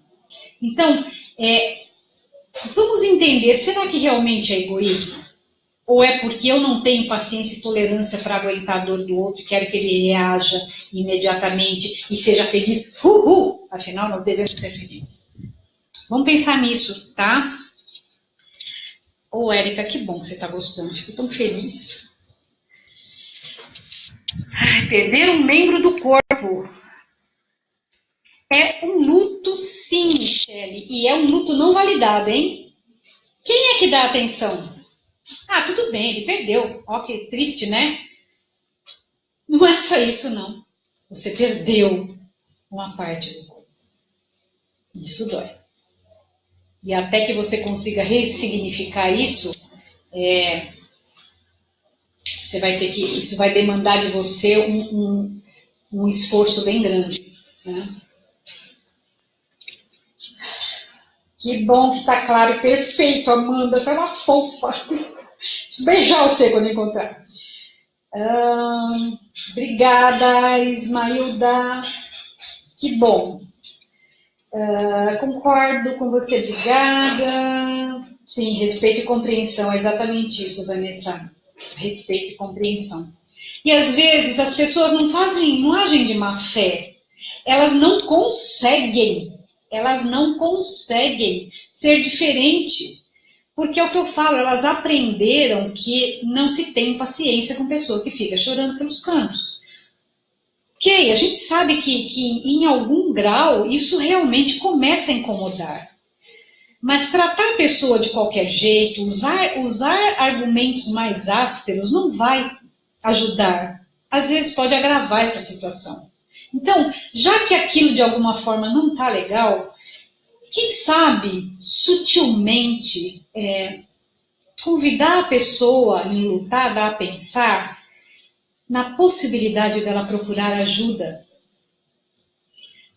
Então, vamos entender, será que realmente é egoísmo? Ou é porque eu não tenho paciência e tolerância para aguentar a dor do outro e quero que ele reaja imediatamente e seja feliz? Afinal, nós devemos ser felizes. Vamos pensar nisso, tá? Ô, Érica, que bom que você está gostando. Fico tão feliz. Perder um membro do corpo. É um luto, sim, Michele. E é um luto não validado, hein? Quem é que dá atenção? Ah, tudo bem, ele perdeu. Ó, que triste, né? Não é só isso, não. Você perdeu uma parte do corpo. Isso dói. E até que você consiga ressignificar isso, você vai ter que. Isso vai demandar de você um esforço bem grande, né? Que bom que tá claro e perfeito, Amanda. Você é uma fofa. Preciso beijar você quando encontrar. Obrigada, Ismailda. Que bom. Concordo com você, obrigada. Sim, respeito e compreensão, é exatamente isso, Vanessa. Respeito e compreensão. E às vezes as pessoas não agem de má fé. Elas não conseguem ser diferente. Porque é o que eu falo, elas aprenderam que não se tem paciência com pessoa que fica chorando pelos cantos. Ok, a gente sabe que em algum grau isso realmente começa a incomodar. Mas tratar a pessoa de qualquer jeito, usar argumentos mais ásperos não vai ajudar. Às vezes pode agravar essa situação. Então, já que aquilo de alguma forma não está legal, quem sabe sutilmente convidar a pessoa enlutada a pensar na possibilidade dela procurar ajuda.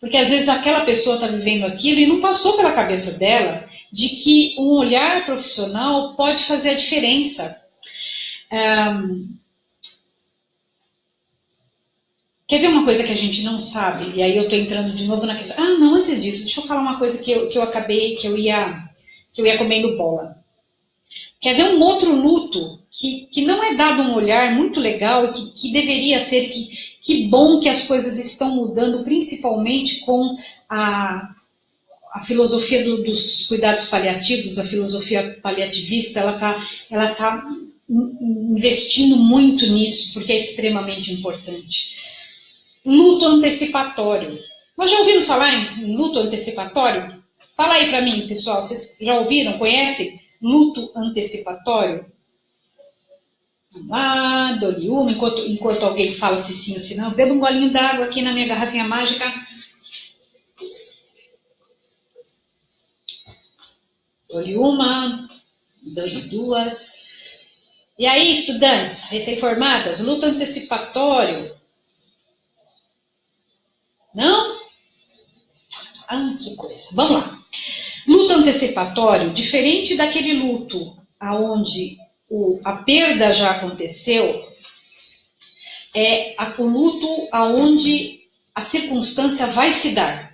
Porque às vezes aquela pessoa está vivendo aquilo e não passou pela cabeça dela de que um olhar profissional pode fazer a diferença. Quer ver uma coisa que a gente não sabe? E aí eu estou entrando de novo na questão. Não, antes disso, deixa eu falar uma coisa que eu acabei, que eu ia comendo bola. Quer ver um outro luto que não é dado um olhar muito legal e que deveria ser que bom que as coisas estão mudando, principalmente com a filosofia dos cuidados paliativos, a filosofia paliativista, ela tá investindo muito nisso, porque é extremamente importante. Luto antecipatório. Nós já ouviram falar em luto antecipatório? Fala aí para mim, pessoal, vocês já ouviram, conhecem luto antecipatório? Vamos lá, dou-lhe uma, enquanto alguém fala se sim ou se não. Bebo um golinho d'água aqui na minha garrafinha mágica. Dou-lhe uma, dou-lhe duas. E aí, estudantes, recém-formadas, luto antecipatório? Não? Ah, que coisa. Vamos lá. Luto antecipatório, diferente daquele luto onde a perda já aconteceu, é o luto onde a circunstância vai se dar.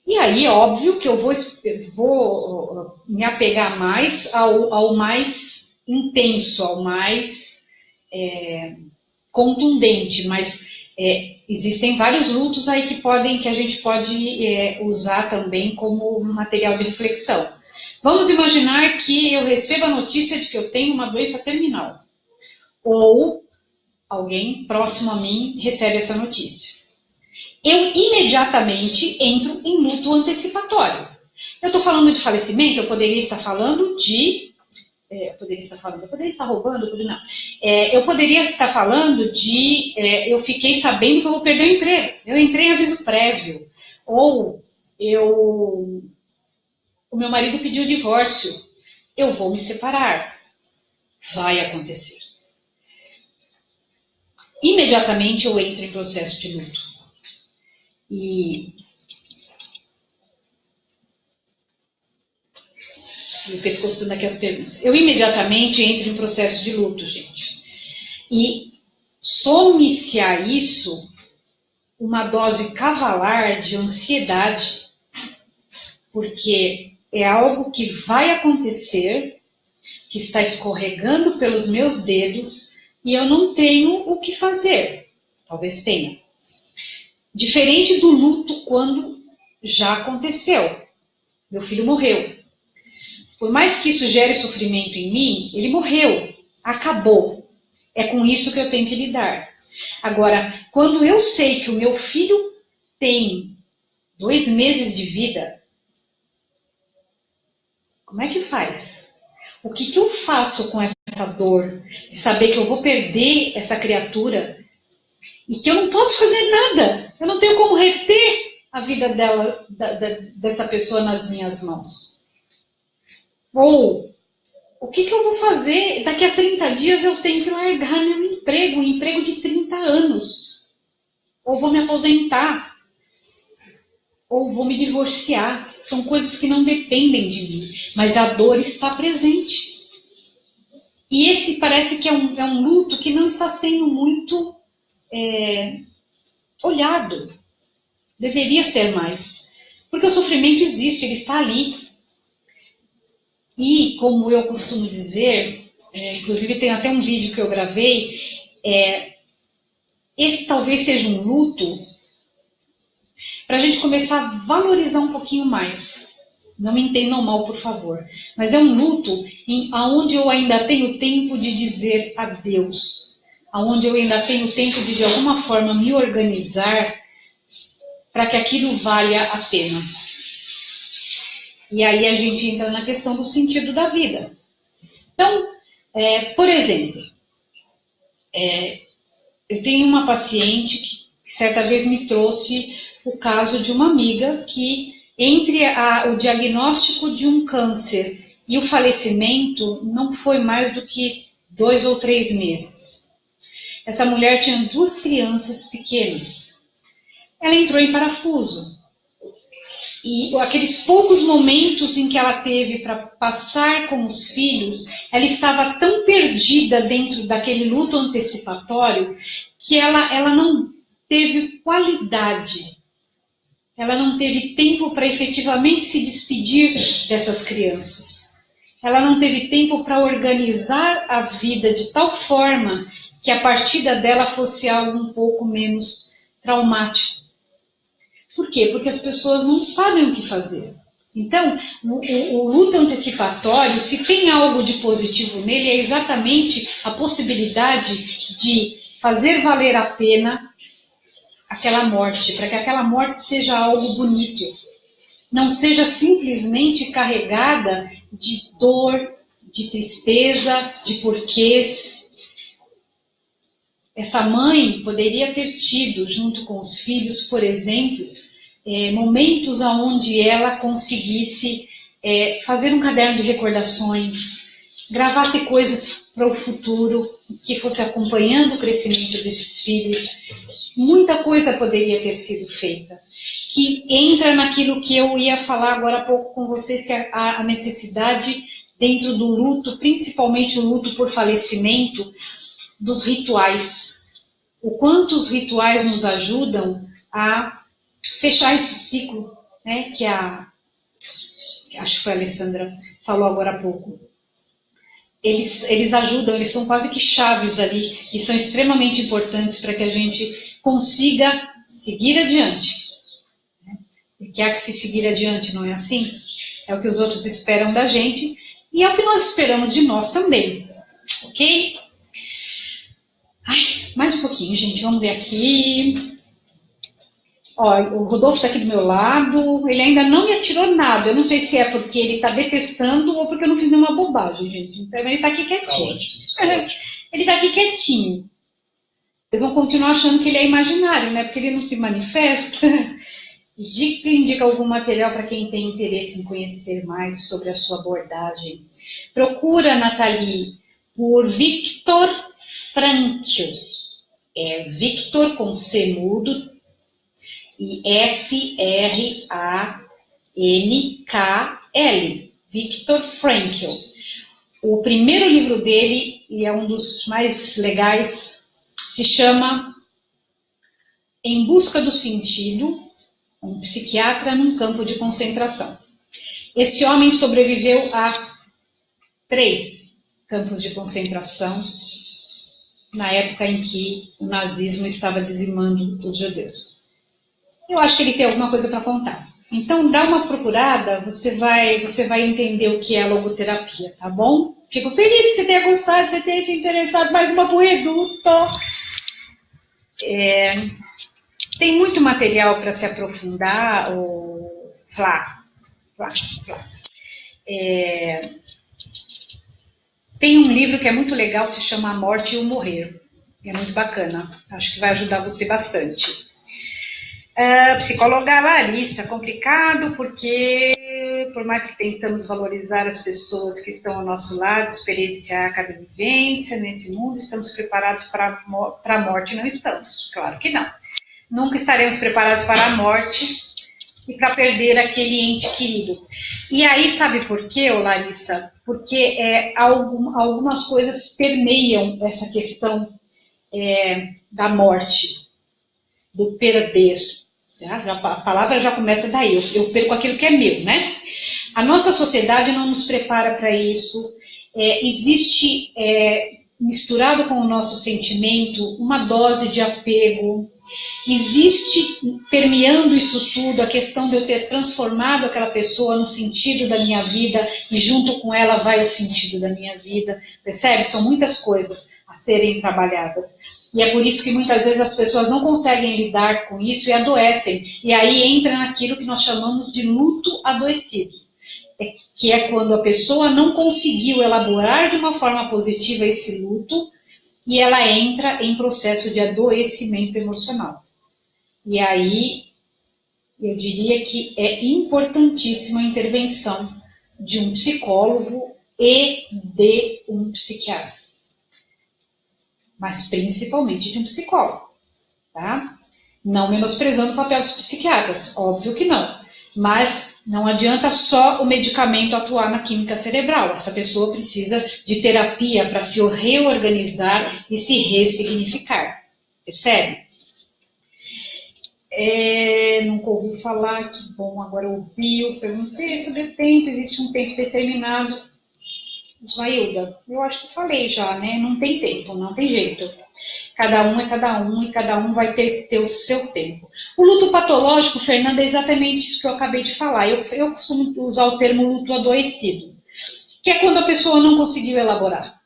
E aí, óbvio que eu vou me apegar mais ao mais intenso, ao mais contundente, mas existem vários lutos aí que a gente pode usar também como material de reflexão. Vamos imaginar que eu receba a notícia de que eu tenho uma doença terminal. Ou alguém próximo a mim recebe essa notícia. Eu imediatamente entro em luto antecipatório. Eu estou falando de falecimento, eu poderia estar falando de... eu poderia estar roubando, não. Eu poderia estar falando de... eu fiquei sabendo que eu vou perder o emprego. Eu entrei em aviso prévio. Ou o meu marido pediu divórcio. Eu vou me separar. Vai acontecer. Imediatamente eu entro em processo de luto. E me pescoçando aqui as perguntas. Eu imediatamente entro em processo de luto, gente. E some-se a isso uma dose cavalar de ansiedade, porque é algo que vai acontecer, que está escorregando pelos meus dedos, e eu não tenho o que fazer. Talvez tenha. Diferente do luto quando já aconteceu. Meu filho morreu. Por mais que isso gere sofrimento em mim, ele morreu. Acabou. É com isso que eu tenho que lidar. Agora, quando eu sei que o meu filho tem 2 meses de vida, como é que faz? O que eu faço com essa dor de saber que eu vou perder essa criatura e que eu não posso fazer nada? Eu não tenho como reter a vida dela, dessa pessoa nas minhas mãos. Ou, o que eu vou fazer? Daqui a 30 dias eu tenho que largar meu emprego, um emprego de 30 anos. Ou vou me aposentar. Ou vou me divorciar. São coisas que não dependem de mim, mas a dor está presente. E esse parece que é um luto que não está sendo muito olhado. Deveria ser mais. Porque o sofrimento existe, ele está ali. E, como eu costumo dizer, inclusive tem até um vídeo que eu gravei, esse talvez seja um luto para a gente começar a valorizar um pouquinho mais. Não me entendam mal, por favor. Mas é um luto onde eu ainda tenho tempo de dizer adeus. Onde eu ainda tenho tempo de alguma forma, me organizar para que aquilo valha a pena. E aí a gente entra na questão do sentido da vida. Então, por exemplo, eu tenho uma paciente que certa vez me trouxe o caso de uma amiga que, entre o diagnóstico de um câncer e o falecimento, não foi mais do que 2 ou 3 meses. Essa mulher tinha 2 crianças pequenas. Ela entrou em parafuso. E aqueles poucos momentos em que ela teve para passar com os filhos, ela estava tão perdida dentro daquele luto antecipatório que ela não teve qualidade. Ela não teve tempo para efetivamente se despedir dessas crianças. Ela não teve tempo para organizar a vida de tal forma que a partida dela fosse algo um pouco menos traumático. Por quê? Porque as pessoas não sabem o que fazer. Então, o luto antecipatório, se tem algo de positivo nele, é exatamente a possibilidade de fazer valer a pena aquela morte, para que aquela morte seja algo bonito, não seja simplesmente carregada de dor, de tristeza, de porquês. Essa mãe poderia ter tido, junto com os filhos, por exemplo, momentos onde ela conseguisse fazer um caderno de recordações, gravasse coisas para o futuro, que fosse acompanhando o crescimento desses filhos. Muita coisa poderia ter sido feita, que entra naquilo que eu ia falar agora há pouco com vocês, que é a necessidade dentro do luto, principalmente o luto por falecimento, dos rituais. O quanto os rituais nos ajudam a fechar esse ciclo, né, que acho que foi a Alessandra falou agora há pouco. Eles ajudam, eles são quase que chaves ali, e são extremamente importantes para que a gente consiga seguir adiante. Porque há que se seguir adiante, não é assim? É o que os outros esperam da gente, e é o que nós esperamos de nós também, ok? Ai, mais um pouquinho, gente, vamos ver aqui. Ó, o Rodolfo está aqui do meu lado, ele ainda não me atirou nada, eu não sei se é porque ele está detestando ou porque eu não fiz nenhuma bobagem, gente. Então ele está aqui quietinho. Ele está aqui quietinho. Vocês vão continuar achando que ele é imaginário, né? Porque ele não se manifesta. Indica algum material para quem tem interesse em conhecer mais sobre a sua abordagem. Procura, Nathalie, por Viktor Frankl. É Viktor com C mudo e F-R-A-N-K-L. Viktor Frankl. O primeiro livro dele, e é um dos mais legais, se chama Em Busca do Sentido, um psiquiatra num campo de concentração. Esse homem sobreviveu a 3 campos de concentração na época em que o nazismo estava dizimando os judeus. Eu acho que ele tem alguma coisa para contar. Então, dá uma procurada, você vai entender o que é a logoterapia, tá bom? Fico feliz que você tenha gostado, que você tenha se interessado. Mais uma pro Reduto. Tem muito material para se aprofundar, Flá. Tem um livro que é muito legal, se chama A Morte e o Morrer. É muito bacana, acho que vai ajudar você bastante. Psicóloga Larissa, complicado porque, por mais que tentamos valorizar as pessoas que estão ao nosso lado, experienciar cada vivência nesse mundo, estamos preparados para a morte? Não estamos, claro que não. Nunca estaremos preparados para a morte e para perder aquele ente querido. E aí, sabe por quê, Larissa? Porque algumas coisas permeiam essa questão da morte, do perder. A palavra já começa daí, eu perco aquilo que é meu, né? A nossa sociedade não nos prepara para isso. Existe, misturado com o nosso sentimento, uma dose de apego. Existe, permeando isso tudo, a questão de eu ter transformado aquela pessoa no sentido da minha vida e junto com ela vai o sentido da minha vida. Percebe? São muitas coisas a serem trabalhadas. E é por isso que muitas vezes as pessoas não conseguem lidar com isso e adoecem. E aí entra naquilo que nós chamamos de luto adoecido, que é quando a pessoa não conseguiu elaborar de uma forma positiva esse luto e ela entra em processo de adoecimento emocional. E aí, eu diria que é importantíssima a intervenção de um psicólogo e de um psiquiatra. Mas principalmente de um psicólogo, tá? Não menosprezando o papel dos psiquiatras, óbvio que não. Mas não adianta só o medicamento atuar na química cerebral. Essa pessoa precisa de terapia para se reorganizar e se ressignificar. Percebe? Nunca ouvi falar, que bom, agora eu ouvi, eu perguntei sobre o tempo, existe um tempo determinado. Ismailda, eu acho que eu falei já, né? Não tem tempo, não tem jeito. Cada um é cada um e cada um vai ter o seu tempo. O luto patológico, Fernanda, é exatamente isso que eu acabei de falar. Eu costumo usar o termo luto adoecido, que é quando a pessoa não conseguiu elaborar.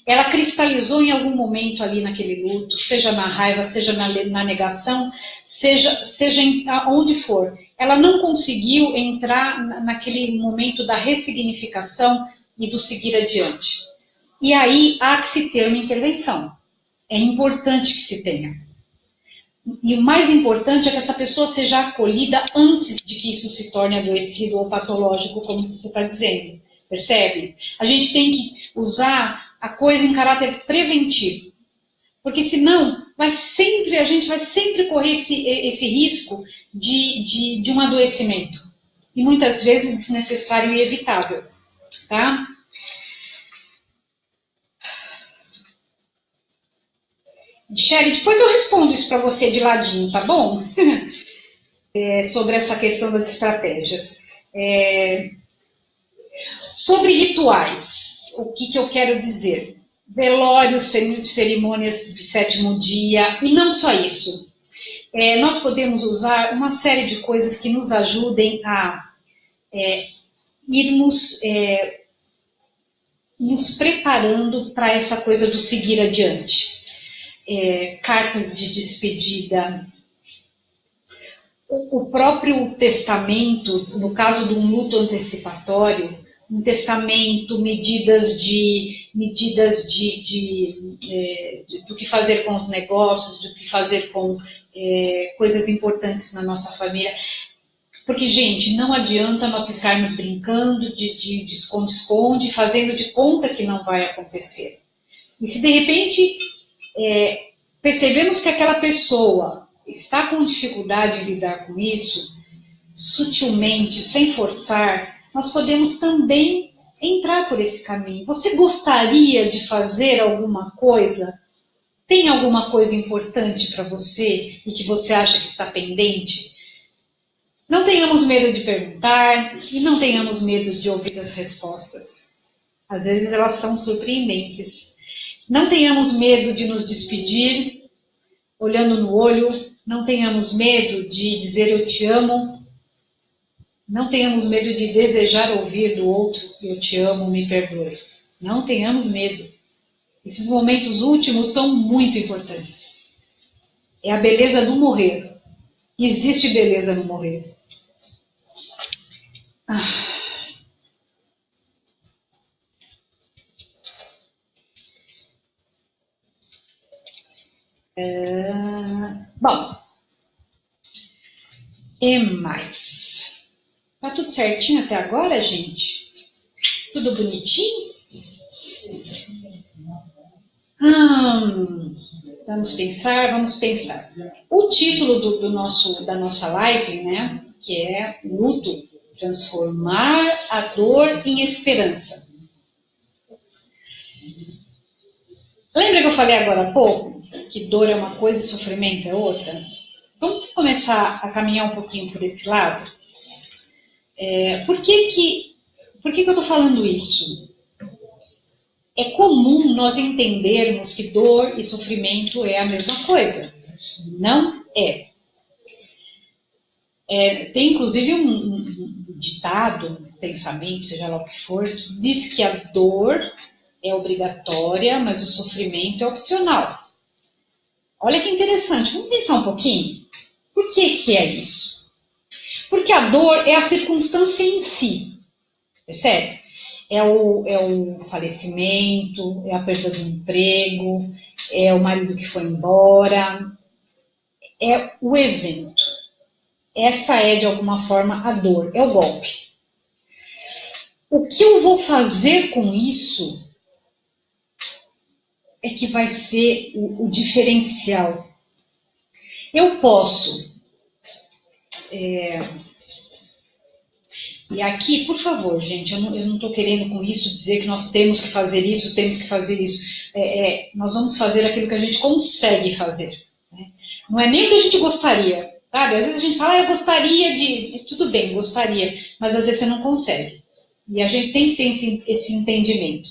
ela cristalizou em algum momento ali naquele luto, seja na raiva, seja na negação, seja onde for. Ela não conseguiu entrar naquele momento da ressignificação e do seguir adiante. E aí há que se ter uma intervenção. É importante que se tenha. E o mais importante é que essa pessoa seja acolhida antes de que isso se torne adoecido ou patológico, como você está dizendo. Percebe? A gente tem que usar a coisa em caráter preventivo. Porque senão a gente vai sempre correr esse risco de um adoecimento. E muitas vezes desnecessário e evitável. Tá? Shelly, depois eu respondo isso para você de ladinho, tá bom? Sobre essa questão das estratégias. Sobre rituais, o que eu quero dizer? Velório, cerimônias de sétimo dia, e não só isso. Nós podemos usar uma série de coisas que nos ajudem a irmos nos preparando para essa coisa do seguir adiante. Cartas de despedida, o próprio testamento, no caso de um luto antecipatório, um testamento, medidas do que fazer com os negócios, do que fazer com coisas importantes na nossa família. Porque, gente, não adianta nós ficarmos brincando de esconde-esconde, fazendo de conta que não vai acontecer. E se de repente percebemos que aquela pessoa está com dificuldade em lidar com isso, sutilmente, sem forçar, nós podemos também entrar por esse caminho. Você gostaria de fazer alguma coisa? Tem alguma coisa importante para você e que você acha que está pendente? Não tenhamos medo de perguntar e não tenhamos medo de ouvir as respostas. Às vezes elas são surpreendentes. Não tenhamos medo de nos despedir, olhando no olho. Não tenhamos medo de dizer eu te amo. Não tenhamos medo de desejar ouvir do outro eu te amo, me perdoe. Não tenhamos medo. Esses momentos últimos são muito importantes. É a beleza do morrer. Existe beleza no morrer. Bom, e mais? Tá tudo certinho até agora, gente? Tudo bonitinho? Vamos pensar. O título da nossa live, né, que é Luto, transformar a dor em esperança. Lembra que eu falei agora há pouco que dor é uma coisa e sofrimento é outra? Vamos começar a caminhar um pouquinho por esse lado? Por que eu estou falando isso? É comum nós entendermos que dor e sofrimento é a mesma coisa. Não é. Tem inclusive um ditado, um pensamento, seja lá o que for, que diz que a dor é obrigatória, mas o sofrimento é opcional. Olha que interessante, vamos pensar um pouquinho? Por que é isso? Porque a dor é a circunstância em si, percebe? É o falecimento, é a perda do emprego, é o marido que foi embora, é o evento. Essa é, de alguma forma, a dor, é o golpe. O que eu vou fazer com isso é que vai ser o diferencial. Eu posso... E aqui, por favor, gente, eu não estou querendo com isso dizer que nós temos que fazer isso, nós vamos fazer aquilo que a gente consegue fazer. Né? Não é nem o que a gente gostaria, sabe? Às vezes a gente fala, eu gostaria de... Tudo bem, gostaria, mas às vezes você não consegue. E a gente tem que ter esse entendimento.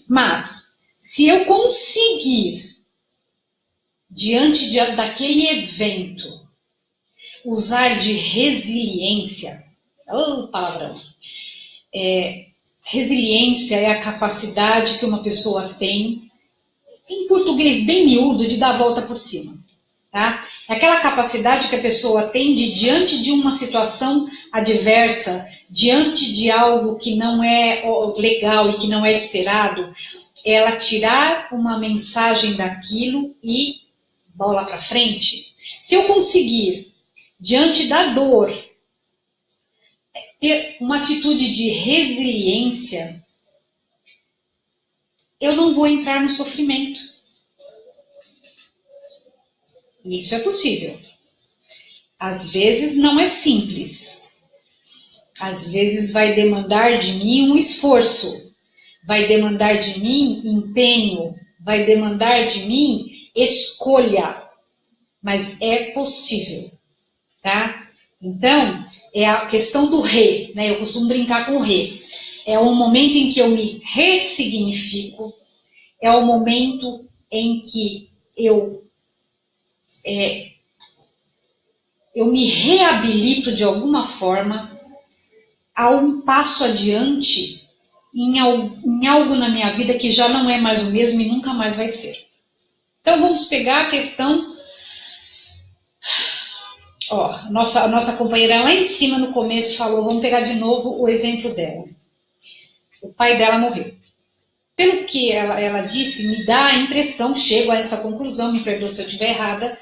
Mas, se eu conseguir, diante daquele evento, usar de resiliência, palavrão, Resiliência é a capacidade que uma pessoa tem, em português bem miúdo, de dar a volta por cima. Tá? É aquela capacidade que a pessoa tem de, diante de uma situação adversa, diante de algo que não é legal e que não é esperado, ela tirar uma mensagem daquilo e bola para frente. Se eu conseguir, diante da dor, ter uma atitude de resiliência, eu não vou entrar no sofrimento. Isso é possível. Às vezes não é simples. Às vezes vai demandar de mim um esforço, vai demandar de mim empenho, vai demandar de mim escolha, mas é possível, tá? Então, é a questão do re, né? Eu costumo brincar com o re. É o momento em que eu me ressignifico, é o momento em que eu me reabilito de alguma forma a um passo adiante em algo na minha vida que já não é mais o mesmo e nunca mais vai ser. Então vamos pegar a questão. Ó, a nossa companheira lá em cima no começo falou, vamos pegar de novo o exemplo dela. O pai dela morreu. Pelo que ela disse, me dá a impressão, chego a essa conclusão, me perdoe se eu estiver errada,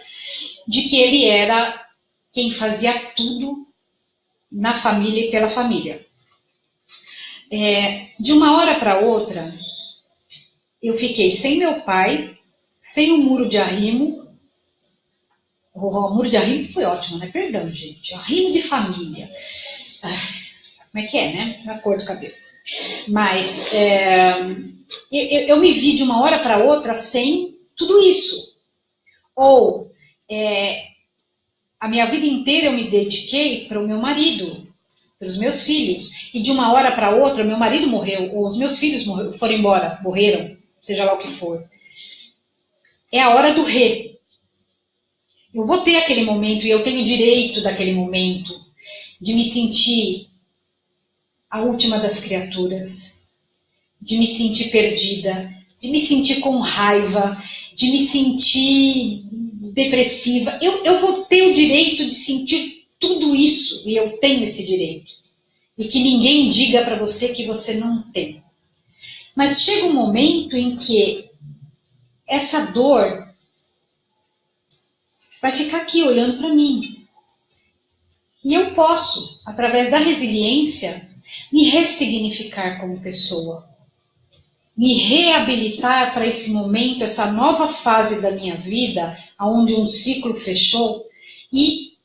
de que ele era quem fazia tudo na família e pela família. De uma hora para outra, eu fiquei sem meu pai, sem o muro de arrimo. O muro de arrimo foi ótimo, né? Perdão, gente. Arrimo de família. Como é que é, né? A cor do cabelo. Mas eu me vi de uma hora para outra sem tudo isso. Ou a minha vida inteira eu me dediquei para o meu marido, para os meus filhos. E de uma hora para outra, meu marido morreu, ou os meus filhos foram embora, morreram, seja lá o que for. É a hora do re. Eu vou ter aquele momento e eu tenho direito daquele momento de me sentir a última das criaturas, de me sentir perdida, de me sentir com raiva, de me sentir depressiva. Eu vou ter o direito de sentir tudo isso e eu tenho esse direito. E que ninguém diga para você que você não tem. Mas chega um momento em que essa dor vai ficar aqui olhando para mim. E eu posso, através da resiliência, me ressignificar como pessoa. Me reabilitar para esse momento, essa nova fase da minha vida, onde um ciclo fechou, e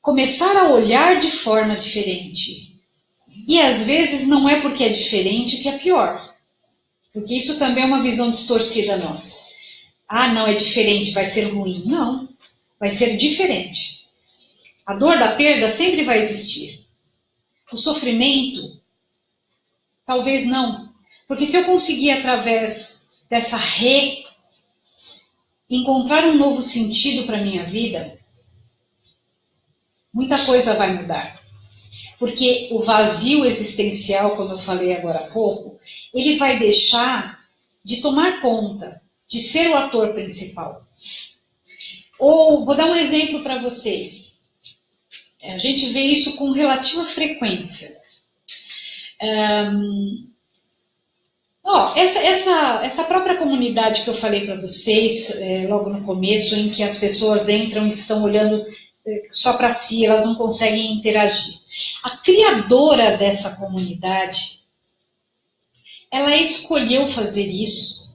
começar a olhar de forma diferente. E às vezes não é porque é diferente que é pior. Porque isso também é uma visão distorcida nossa. Ah, não, é diferente, vai ser ruim. Não, vai ser diferente. A dor da perda sempre vai existir. O sofrimento, talvez não. Porque se eu conseguir, através dessa encontrar um novo sentido para a minha vida, muita coisa vai mudar. Porque o vazio existencial, como eu falei agora há pouco, ele vai deixar de tomar conta, de ser o ator principal. Ou, vou dar um exemplo para vocês. A gente vê isso com relativa frequência. Essa própria comunidade que eu falei para vocês, logo no começo, em que as pessoas entram e estão olhando só para si, elas não conseguem interagir. A criadora dessa comunidade, ela escolheu fazer isso,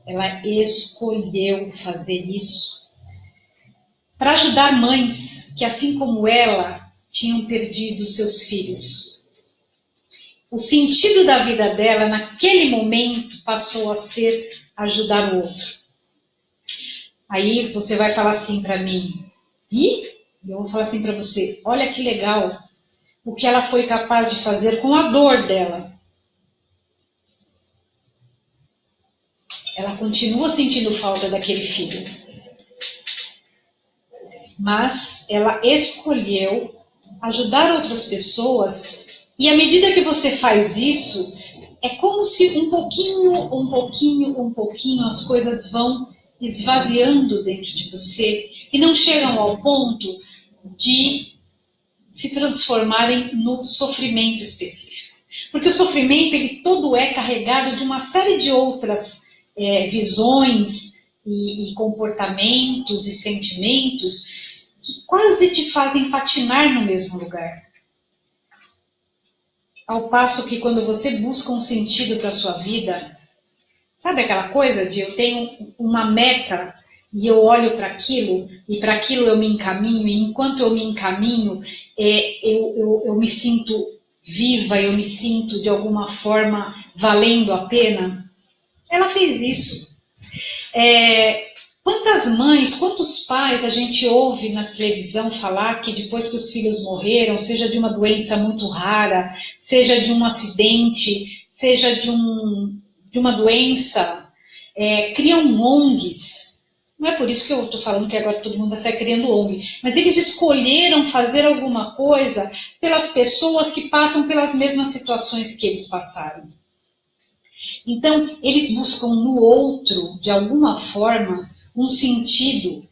para ajudar mães que, assim como ela, tinham perdido seus filhos. O sentido da vida dela, naquele momento, passou a ser ajudar o outro. Aí você vai falar assim para mim, e eu vou falar assim para você, olha que legal o que ela foi capaz de fazer com a dor dela. Ela continua sentindo falta daquele filho. Mas ela escolheu ajudar outras pessoas E à medida que você faz isso, é como se um pouquinho as coisas vão esvaziando dentro de você e não chegam ao ponto de se transformarem no sofrimento específico. Porque o sofrimento, ele todo é carregado de uma série de outras visões e comportamentos e sentimentos que quase te fazem patinar no mesmo lugar. Ao passo que quando você busca um sentido para a sua vida, sabe aquela coisa de eu tenho uma meta e eu olho para aquilo e para aquilo eu me encaminho, e enquanto eu me encaminho, eu me sinto viva, eu me sinto de alguma forma valendo a pena? Ela fez isso. Quantas mães, quantos pais a gente ouve na televisão falar que depois que os filhos morreram, seja de uma doença muito rara, seja de um acidente, seja de uma doença, criam ONGs. Não é por isso que eu estou falando que agora todo mundo vai sair criando ONG, mas eles escolheram fazer alguma coisa pelas pessoas que passam pelas mesmas situações que eles passaram. Então, eles buscam no outro, de alguma forma, um sentido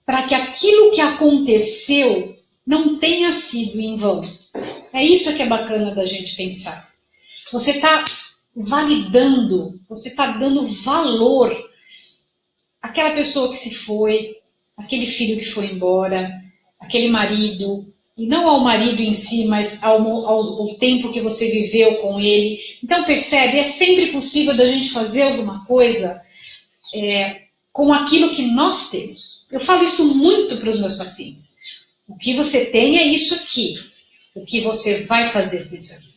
para que aquilo que aconteceu não tenha sido em vão. É isso que é bacana da gente pensar. Você está validando, você está dando valor àquela pessoa que se foi, aquele filho que foi embora, aquele marido, e não ao marido em si, mas ao tempo que você viveu com ele. Então, percebe, é sempre possível da gente fazer alguma coisa com aquilo que nós temos. Eu falo isso muito para os meus pacientes. O que você tem é isso aqui. O que você vai fazer com isso aqui?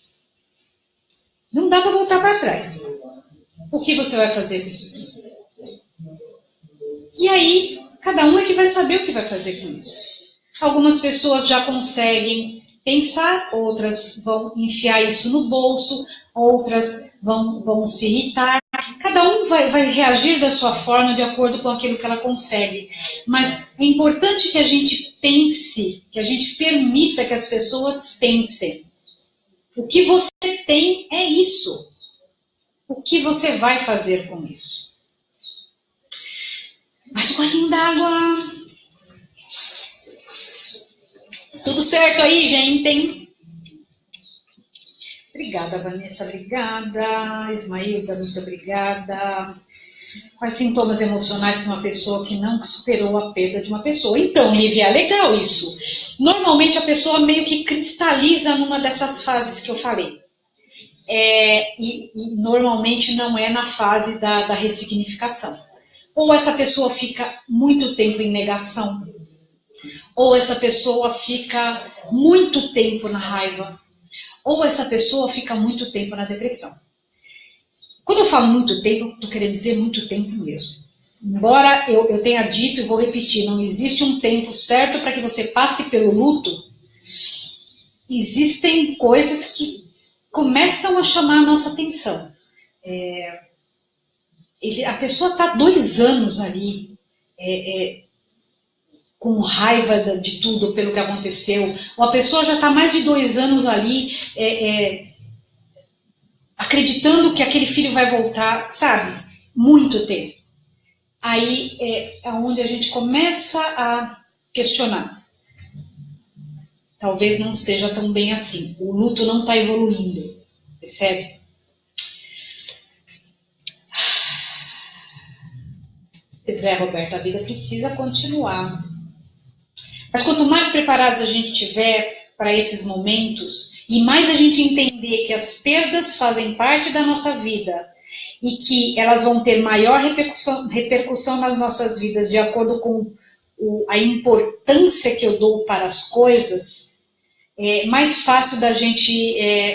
Não dá para voltar para trás. O que você vai fazer com isso aqui? E aí, cada um é que vai saber o que vai fazer com isso. Algumas pessoas já conseguem pensar, outras vão enfiar isso no bolso, outras vão se irritar. Cada um vai reagir da sua forma de acordo com aquilo que ela consegue. Mas é importante que a gente pense, que a gente permita que as pessoas pensem. O que você tem é isso. O que você vai fazer com isso? Mais um golinho d'água. Tudo certo aí, gente? Obrigada, Vanessa, obrigada. Ismailda, muito obrigada. Quais sintomas emocionais de uma pessoa que não superou a perda de uma pessoa? Então, Lívia, é legal isso. Normalmente a pessoa meio que cristaliza numa dessas fases que eu falei. E normalmente não é na fase da ressignificação. Ou essa pessoa fica muito tempo em negação, ou essa pessoa fica muito tempo na raiva, ou essa pessoa fica muito tempo na depressão. Quando eu falo muito tempo, estou querendo dizer muito tempo mesmo. Embora eu tenha dito e vou repetir, não existe um tempo certo para que você passe pelo luto, existem coisas que começam a chamar a nossa atenção. A pessoa está 2 anos ali, com raiva de tudo pelo que aconteceu, ou a pessoa já está mais de 2 anos ali, acreditando que aquele filho vai voltar, sabe? Muito tempo. Aí é onde a gente começa a questionar. Talvez não esteja tão bem assim. O luto não está evoluindo, percebe? Pois é, Roberta, a vida precisa continuar. Mas quanto mais preparados a gente tiver para esses momentos, e mais a gente entender que as perdas fazem parte da nossa vida e que elas vão ter maior repercussão nas nossas vidas de acordo com a importância que eu dou para as coisas, é mais fácil da gente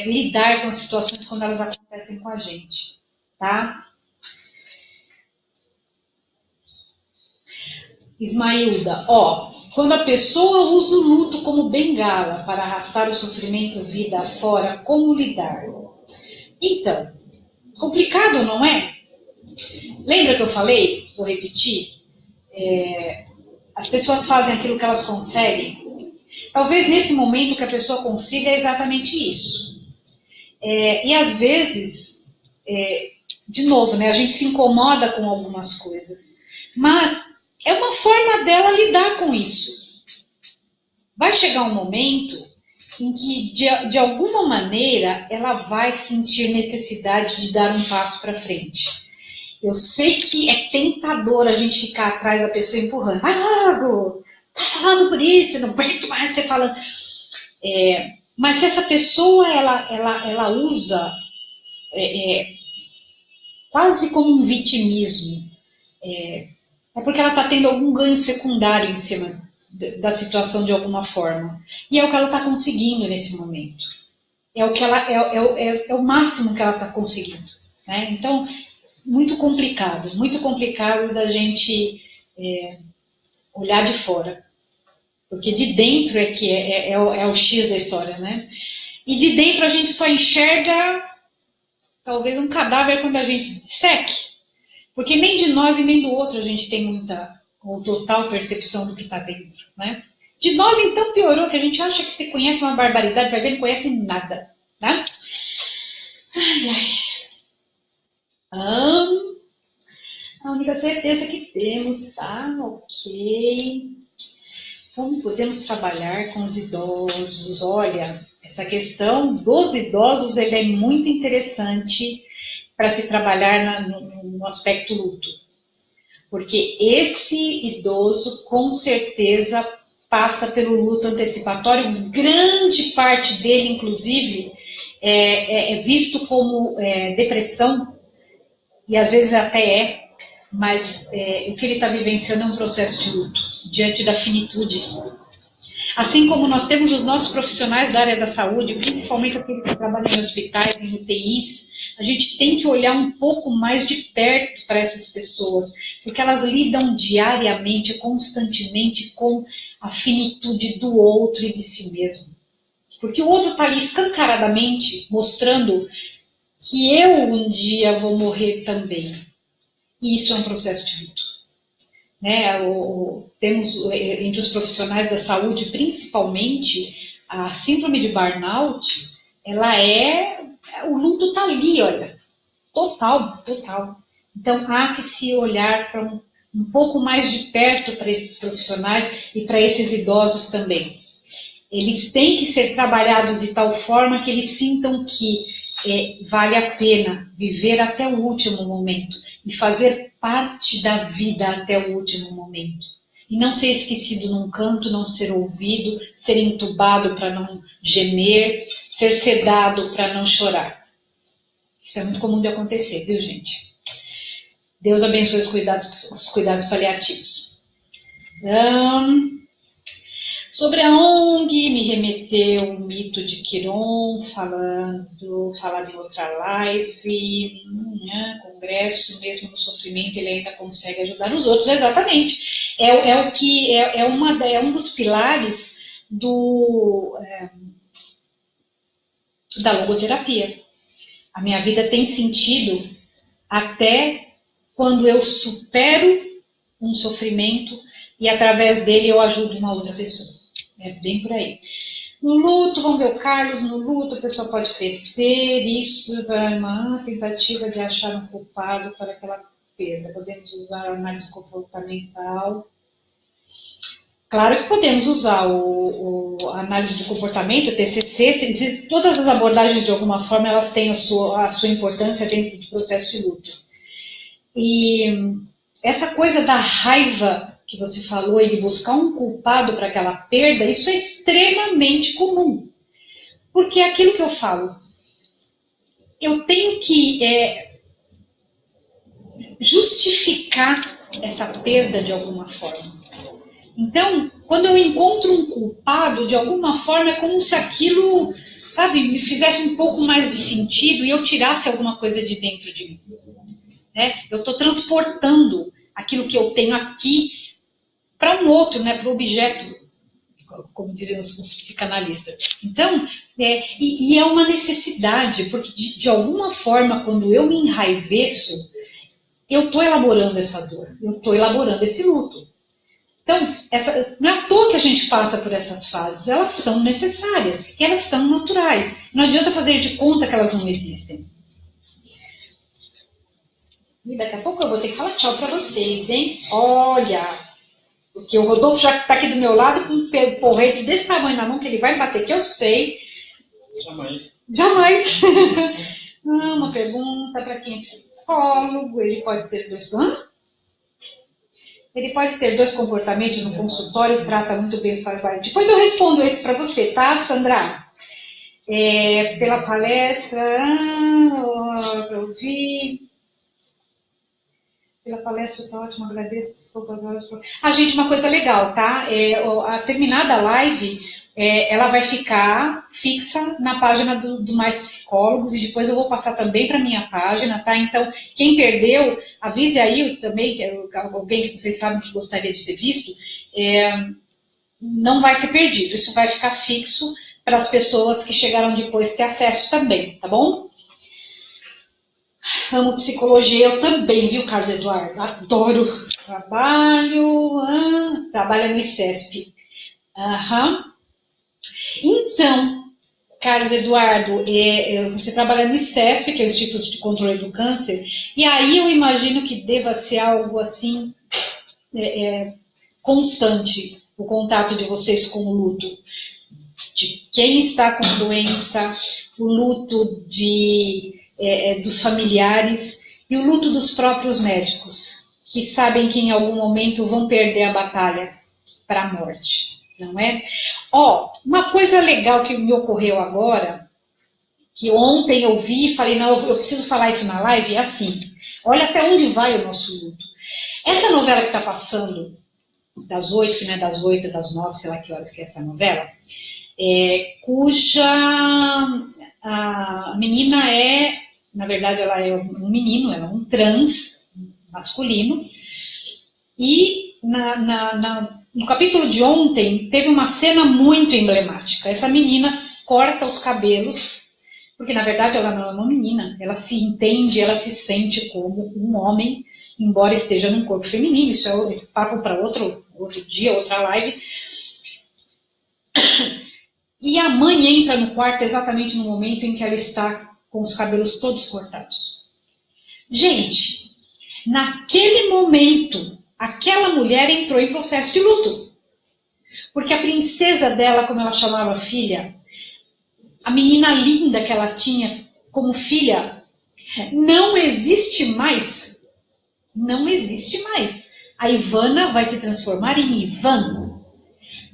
lidar com as situações quando elas acontecem com a gente, tá? Ismailda, quando a pessoa usa o luto como bengala para arrastar o sofrimento vida afora, como lidar? Então, complicado, não é? Lembra que eu falei? Vou repetir. As pessoas fazem aquilo que elas conseguem, Talvez nesse momento o que a pessoa consiga é exatamente isso. E às vezes, de novo, né, a gente se incomoda com algumas coisas, mas é uma forma dela lidar com isso. Vai chegar um momento em que, de alguma maneira, ela vai sentir necessidade de dar um passo para frente. Eu sei que é tentador a gente ficar atrás da pessoa empurrando. Vai logo, tá falando por isso, não aguento mais você falando. Mas se essa pessoa ela usa quase como um vitimismo, é porque ela está tendo algum ganho secundário em cima da situação de alguma forma. E é o que ela está conseguindo nesse momento. É o que ela é o máximo que ela está conseguindo. Né? Então, muito complicado da gente olhar de fora. Porque de dentro é que é o X da história, né? E de dentro a gente só enxerga talvez um cadáver quando a gente disseque. Porque nem de nós e nem do outro a gente tem muita ou total percepção do que está dentro, né? De nós, então, piorou, que a gente acha que você conhece uma barbaridade, vai ver, não conhece nada, né? A única certeza que temos, tá? Ok. Como podemos trabalhar com os idosos? Olha, essa questão dos idosos ele é muito interessante para se trabalhar no aspecto luto. Porque esse idoso, com certeza, passa pelo luto antecipatório. Grande parte dele, inclusive, é visto como depressão, e às vezes até mas o que ele está vivenciando é um processo de luto, diante da finitude. Assim como nós temos os nossos profissionais da área da saúde, principalmente aqueles que trabalham em hospitais, em UTIs, a gente tem que olhar um pouco mais de perto para essas pessoas, porque elas lidam diariamente, constantemente com a finitude do outro e de si mesmo. Porque o outro está ali escancaradamente mostrando que eu um dia vou morrer também. E isso é um processo de luto. Né? Temos entre os profissionais da saúde, principalmente, a síndrome de burnout, o luto está ali, olha, total. Então, há que se olhar para um pouco mais de perto para esses profissionais e para esses idosos também. Eles têm que ser trabalhados de tal forma que eles sintam que vale a pena viver até o último momento e fazer parte da vida até o último momento. E não ser esquecido num canto, não ser ouvido, ser entubado para não gemer, ser sedado para não chorar. Isso é muito comum de acontecer, viu, gente? Deus abençoe os cuidados paliativos. Sobre a ONG, me remeteu o mito de Quiron, falado em outra live, congresso, mesmo no sofrimento, ele ainda consegue ajudar os outros. Exatamente. É um dos pilares da logoterapia. A minha vida tem sentido até quando eu supero um sofrimento e através dele eu ajudo uma outra pessoa. É bem por aí. No luto, vamos ver o Carlos, no luto a pessoa pode oferecer isso, uma tentativa de achar um culpado para aquela perda. Podemos usar a análise comportamental. Claro que podemos usar a análise de comportamento, o TCC, todas as abordagens de alguma forma elas têm a sua importância dentro do processo de luto. E essa coisa da raiva que você falou e de buscar um culpado para aquela perda, isso é extremamente comum. Porque é aquilo que eu falo, eu tenho que justificar essa perda de alguma forma. Então, quando eu encontro um culpado, de alguma forma, é como se aquilo, sabe, me fizesse um pouco mais de sentido e eu tirasse alguma coisa de dentro de mim. Né? Eu estou transportando aquilo que eu tenho aqui para um outro, né, para o objeto, como dizem os psicanalistas. Então, e é uma necessidade, porque de alguma forma, quando eu me enraiveço, eu estou elaborando essa dor, eu estou elaborando esse luto. Então, não é à toa que a gente passa por essas fases, elas são necessárias, e elas são naturais. Não adianta fazer de conta que elas não existem. E daqui a pouco eu vou ter que falar tchau para vocês, hein? Olha, porque o Rodolfo já está aqui do meu lado com um porrete desse tamanho na mão que ele vai bater, que eu sei. Jamais. Uma pergunta para quem é psicólogo, ele pode ter dois... Ele pode ter dois comportamentos no consultório, trata muito bem os pais. Depois eu respondo esse para você, tá, Sandra? Pela palestra, para ouvir. Pela palestra, tá ótimo, agradeço. Gente, uma coisa legal, tá? A terminada a live, ela vai ficar fixa na página do Mais Psicólogos e depois eu vou passar também para minha página, tá? Então, quem perdeu, avise aí também, alguém que vocês sabem que gostaria de ter visto, não vai ser perdido, isso vai ficar fixo para as pessoas que chegaram depois ter acesso também, tá bom? Amo psicologia, eu também, viu, Carlos Eduardo? Adoro. Trabalha no ICESP. Então, Carlos Eduardo, você trabalha no ICESP, que é o Instituto de Controle do Câncer, e aí eu imagino que deva ser algo assim, constante, o contato de vocês com o luto. De quem está com doença, o luto dos familiares e o luto dos próprios médicos, que sabem que em algum momento vão perder a batalha para a morte, não é? Uma coisa legal que me ocorreu agora, que ontem eu vi e falei, não, eu preciso falar isso na live, é assim, olha até onde vai o nosso luto. Essa novela que está passando, das 8, que não é das 8, das 9, sei lá que horas que é essa novela, cuja a menina na verdade, ela é um menino, ela é um trans masculino, e no capítulo de ontem teve uma cena muito emblemática. Essa menina corta os cabelos, porque na verdade ela não é uma menina, ela se entende, ela se sente como um homem, embora esteja num corpo feminino, isso é papo para outro dia, outra live. E a mãe entra no quarto exatamente no momento em que ela está com os cabelos todos cortados. Gente, naquele momento, aquela mulher entrou em processo de luto. Porque a princesa dela, como ela chamava a filha, a menina linda que ela tinha como filha, não existe mais. Não existe mais. A Ivana vai se transformar em Ivan.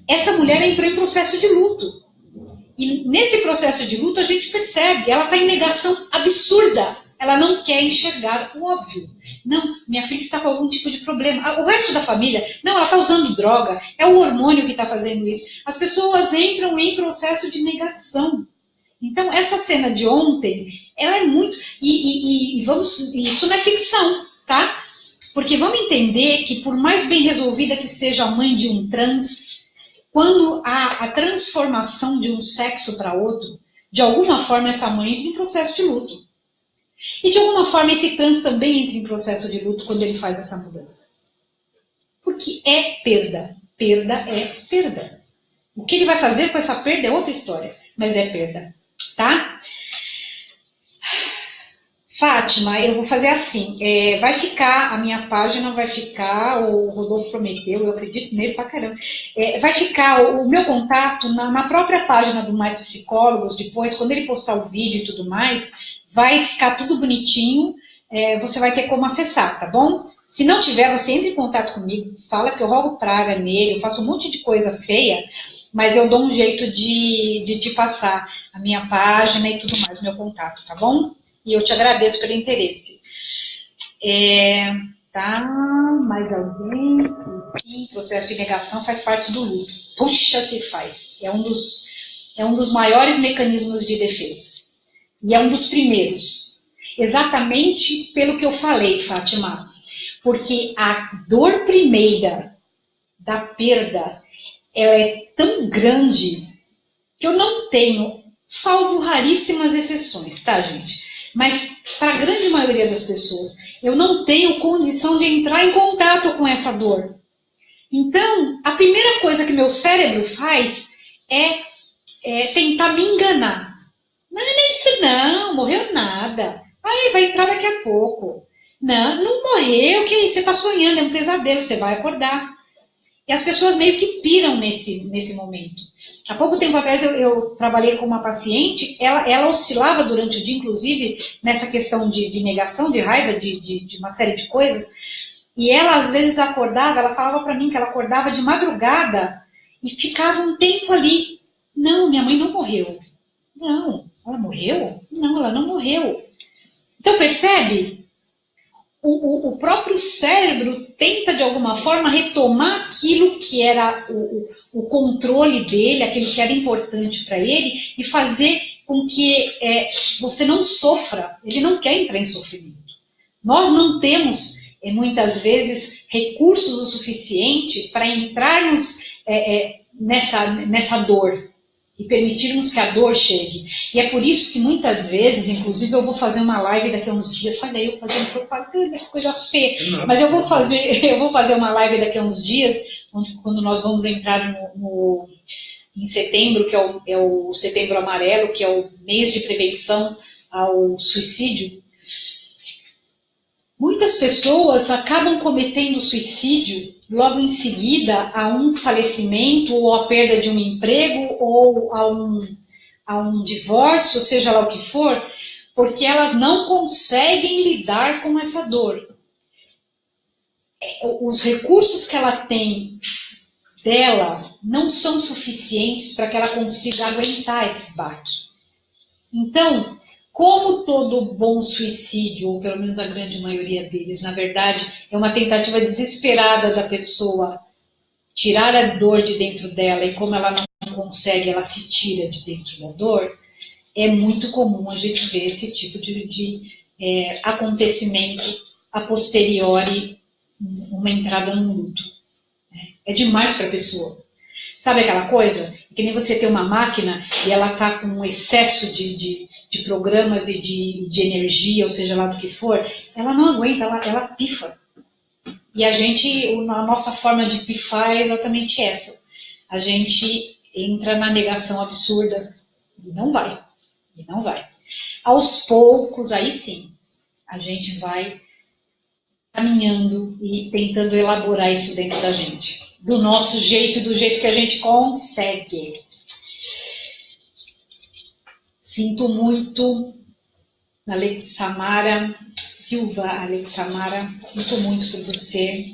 Essa mulher entrou em processo de luto. E nesse processo de luto a gente percebe, ela está em negação absurda. Ela não quer enxergar o óbvio. Não, minha filha está com algum tipo de problema. O resto da família, não, ela está usando droga. É o hormônio que está fazendo isso. As pessoas entram em processo de negação. Então, essa cena de ontem, ela é muito... isso não é ficção, tá? Porque vamos entender que por mais bem resolvida que seja a mãe de um trans... Quando há a transformação de um sexo para outro, de alguma forma essa mãe entra em processo de luto. E de alguma forma esse trans também entra em processo de luto quando ele faz essa mudança. Porque é perda. Perda é perda. O que ele vai fazer com essa perda é outra história, mas é perda, tá? Fátima, eu vou fazer assim, vai ficar, a minha página vai ficar, o Rodolfo prometeu, eu acredito nele pra caramba, vai ficar o meu contato na própria página do Mais Psicólogos, depois, quando ele postar o vídeo e tudo mais, vai ficar tudo bonitinho, você vai ter como acessar, tá bom? Se não tiver, você entra em contato comigo, fala que eu rogo praga nele, eu faço um monte de coisa feia, mas eu dou um jeito de te passar a minha página e tudo mais, meu contato, tá bom? E eu te agradeço pelo interesse. Tá? Mais alguém? Sim, processo de negação faz parte do luto. Puxa, se faz. É um dos maiores mecanismos de defesa. E é um dos primeiros. Exatamente pelo que eu falei, Fátima. Porque a dor primeira da perda, ela é tão grande que eu não tenho, salvo raríssimas exceções, tá, gente? Mas, para a grande maioria das pessoas, eu não tenho condição de entrar em contato com essa dor. Então, a primeira coisa que meu cérebro faz é tentar me enganar. Não é isso não, morreu nada. Aí vai entrar daqui a pouco. Não, não morreu, que isso? Você está sonhando, é um pesadelo, você vai acordar. E as pessoas meio que piram nesse momento. Há pouco tempo atrás eu trabalhei com uma paciente, ela oscilava durante o dia, inclusive, nessa questão de negação, de raiva, de uma série de coisas. E ela, às vezes, acordava, ela falava para mim que ela acordava de madrugada e ficava um tempo ali. Não, minha mãe não morreu. Não, ela morreu? Não, ela não morreu. Então, percebe? O próprio cérebro tenta, de alguma forma, retomar aquilo que era o controle dele, aquilo que era importante para ele, e fazer com que você não sofra. Ele não quer entrar em sofrimento. Nós não temos, muitas vezes, recursos o suficiente para entrarmos nessa dor e permitirmos que a dor chegue. E é por isso que muitas vezes, inclusive eu vou fazer uma live daqui a uns dias, olha aí eu fazendo propaganda, que coisa feia, mas eu vou fazer uma live daqui a uns dias, quando nós vamos entrar em setembro, que é o Setembro Amarelo, que é o mês de prevenção ao suicídio. Muitas pessoas acabam cometendo suicídio logo em seguida a um falecimento ou a perda de um emprego ou a um divórcio, seja lá o que for, porque elas não conseguem lidar com essa dor. Os recursos que ela tem dela não são suficientes para que ela consiga aguentar esse baque. Então, como todo bom suicídio, ou pelo menos a grande maioria deles, na verdade, é uma tentativa desesperada da pessoa tirar a dor de dentro dela, e como ela não consegue, ela se tira de dentro da dor, é muito comum a gente ver esse tipo de acontecimento a posteriori, uma entrada no luto. É demais para a pessoa. Sabe aquela coisa? Que nem você tem uma máquina e ela está com um excesso de programas e de energia, ou seja lá do que for, ela não aguenta, ela pifa. E a nossa forma de pifar é exatamente essa. A gente entra na negação absurda e não vai. E não vai. Aos poucos, aí sim, a gente vai caminhando e tentando elaborar isso dentro da gente. Do nosso jeito, do jeito que a gente consegue. Sinto muito, Alexamara Silva, Alexamara, sinto muito por você.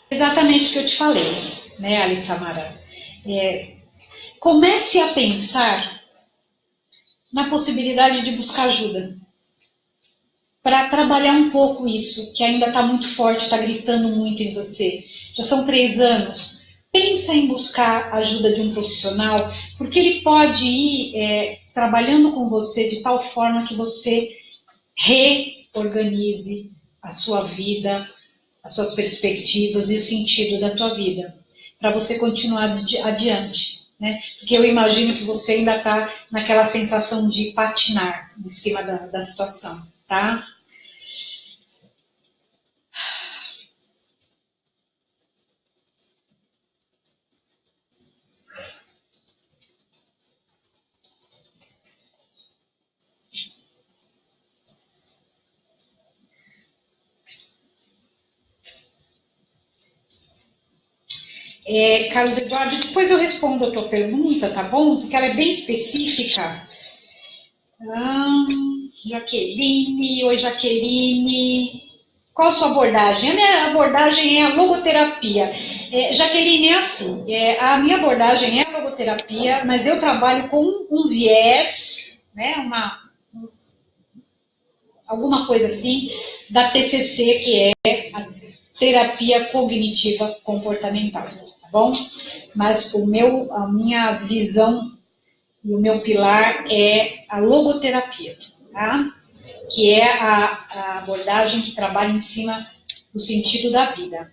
Exatamente o que eu te falei, né, Alexamara? Comece a pensar na possibilidade de buscar ajuda para trabalhar um pouco isso, que ainda está muito forte, está gritando muito em você. Já são 3 anos. Pensa em buscar a ajuda de um profissional, porque ele pode ir trabalhando com você de tal forma que você reorganize a sua vida, as suas perspectivas e o sentido da tua vida, para você continuar adiante. Né? Porque eu imagino que você ainda está naquela sensação de patinar em cima da situação, tá? Carlos Eduardo, depois eu respondo a tua pergunta, tá bom? Porque ela é bem específica. Jaqueline, oi Jaqueline. Qual a sua abordagem? A minha abordagem é a logoterapia. Jaqueline, é assim, a minha abordagem é a logoterapia, mas eu trabalho com um viés, né, alguma coisa assim, da TCC, que é a terapia cognitiva comportamental, tá bom? Mas a minha visão e o meu pilar é a logoterapia, tá? Que é a abordagem que trabalha em cima do sentido da vida.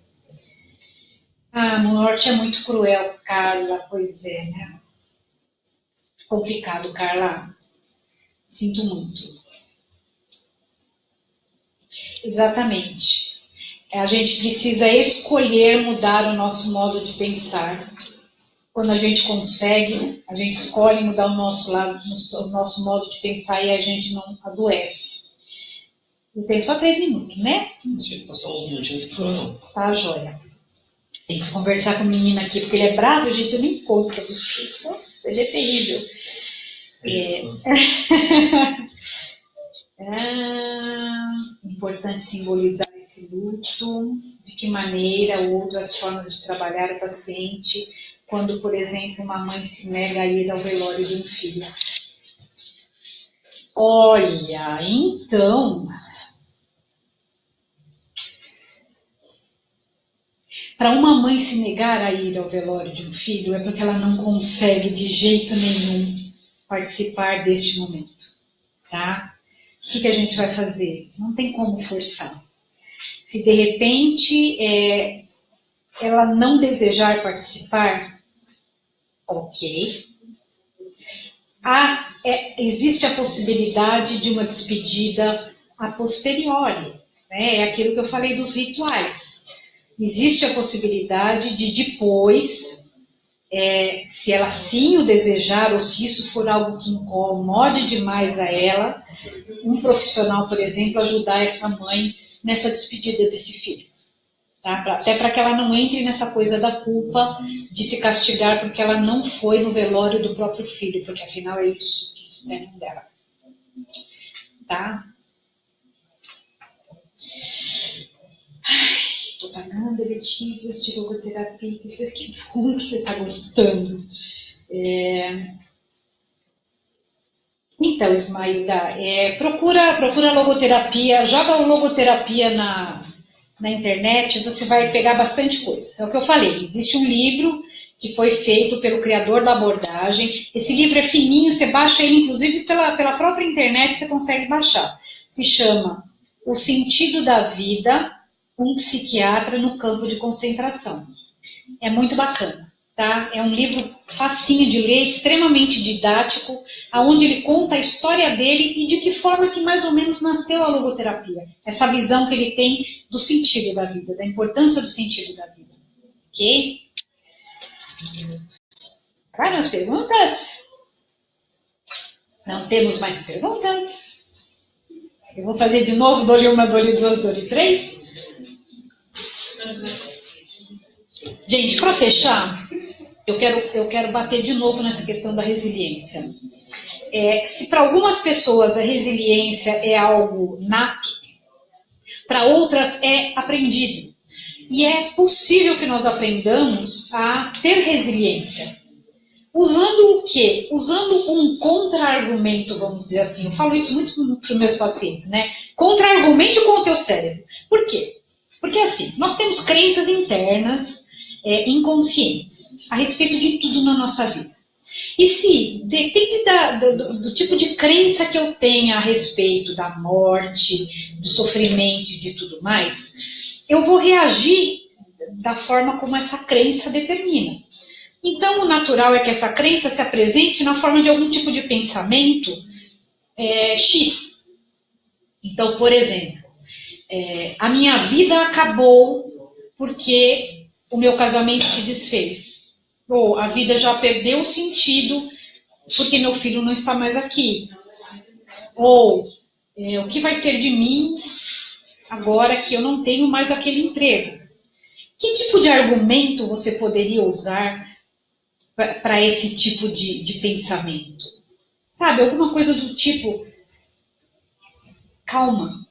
A morte é muito cruel, Carla, pois é, né? Complicado, Carla. Sinto muito. Exatamente. A gente precisa escolher mudar o nosso modo de pensar. Quando a gente consegue, a gente escolhe mudar o nosso lado, o nosso modo de pensar e a gente não adoece. Eu tenho só 3 minutos, né? Se passar uns minutinhos, que não. Tá, joia. Tem que conversar com o menino aqui, porque ele é bravo, gente, eu nem conto pra vocês. Nossa, ele é terrível. Importante simbolizar esse luto, de que maneira ou outras formas de trabalhar o paciente, quando, por exemplo, uma mãe se nega a ir ao velório de um filho. Olha, então, para uma mãe se negar a ir ao velório de um filho é porque ela não consegue de jeito nenhum participar deste momento, tá? O que a gente vai fazer? Não tem como forçar. Se de repente ela não desejar participar, ok. Existe a possibilidade de uma despedida a posteriori, né? É aquilo que eu falei dos rituais. Existe a possibilidade de depois, se ela sim o desejar, ou se isso for algo que incomode demais a ela, um profissional, por exemplo, ajudar essa mãe nessa despedida desse filho. Tá? Até para que ela não entre nessa coisa da culpa de se castigar porque ela não foi no velório do próprio filho, porque afinal é isso que esperam dela. Tá? Estou pagando eletivos de logoterapia, que bom que você está gostando. Então, Ismailda, procura logoterapia, joga logoterapia na internet, você vai pegar bastante coisa. É o que eu falei, existe um livro que foi feito pelo criador da abordagem. Esse livro é fininho, você baixa ele, inclusive, pela própria internet, você consegue baixar. Se chama O Sentido da Vida, um psiquiatra no campo de concentração. É muito bacana. Tá? É um livro facinho de ler, extremamente didático, onde ele conta a história dele e de que forma que mais ou menos nasceu a logoterapia. Essa visão que ele tem do sentido da vida, da importância do sentido da vida. Ok? Para as perguntas? Não temos mais perguntas? Eu vou fazer de novo, dou-lhe uma, dou-lhe duas, dou-lhe três. Gente, para fechar, eu quero bater de novo nessa questão da resiliência. Se para algumas pessoas a resiliência é algo nato, para outras é aprendido. E é possível que nós aprendamos a ter resiliência. Usando o quê? Usando um contra-argumento, vamos dizer assim. Eu falo isso muito para os meus pacientes, né? Contra-argumente com o teu cérebro. Por quê? Porque assim, nós temos crenças internas, inconscientes, a respeito de tudo na nossa vida. E se depende do tipo de crença que eu tenha a respeito da morte, do sofrimento e de tudo mais, eu vou reagir da forma como essa crença determina. Então, o natural é que essa crença se apresente na forma de algum tipo de pensamento X. Então, por exemplo, a minha vida acabou porque o meu casamento se desfez. Ou a vida já perdeu o sentido porque meu filho não está mais aqui. Ou o que vai ser de mim agora que eu não tenho mais aquele emprego? Que tipo de argumento você poderia usar para esse tipo de pensamento? Sabe, alguma coisa do tipo, calma,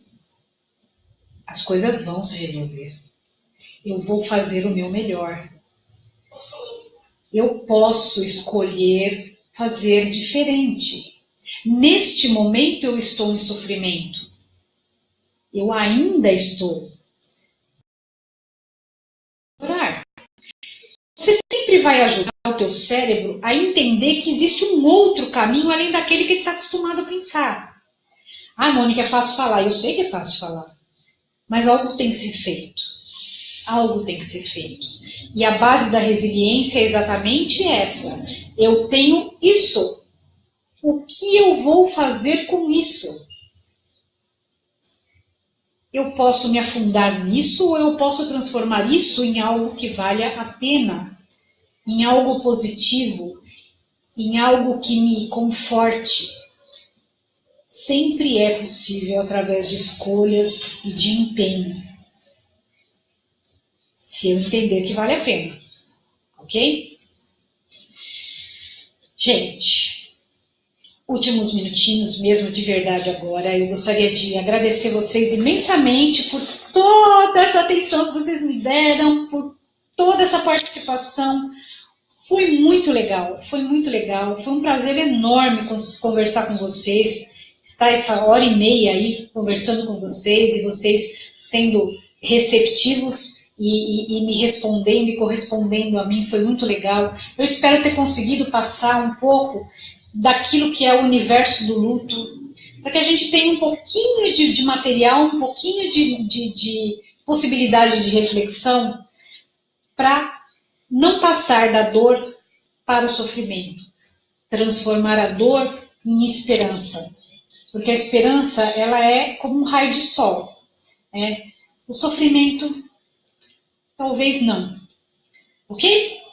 as coisas vão se resolver. Eu vou fazer o meu melhor. Eu posso escolher fazer diferente. Neste momento eu estou em sofrimento. Eu ainda estou. Você sempre vai ajudar o teu cérebro a entender que existe um outro caminho além daquele que ele está acostumado a pensar. Ah, Mônica, é fácil falar. Eu sei que é fácil falar. Mas algo tem que ser feito. Algo tem que ser feito. E a base da resiliência é exatamente essa. Eu tenho isso. O que eu vou fazer com isso? Eu posso me afundar nisso ou eu posso transformar isso em algo que valha a pena, em algo positivo, em algo que me conforte. Sempre é possível através de escolhas e de empenho. Se eu entender que vale a pena. Ok? Gente, últimos minutinhos mesmo de verdade agora. Eu gostaria de agradecer vocês imensamente por toda essa atenção que vocês me deram, por toda essa participação. Foi muito legal, foi muito legal. Foi um prazer enorme conversar com vocês, estar essa hora e meia aí conversando com vocês e vocês sendo receptivos e me respondendo e correspondendo a mim. Foi muito legal. Eu espero ter conseguido passar um pouco daquilo que é o universo do luto, para que a gente tenha um pouquinho de material, um pouquinho de possibilidade de reflexão para não passar da dor para o sofrimento, transformar a dor em esperança, porque a esperança ela é como um raio de sol, né? O sofrimento talvez não, ok?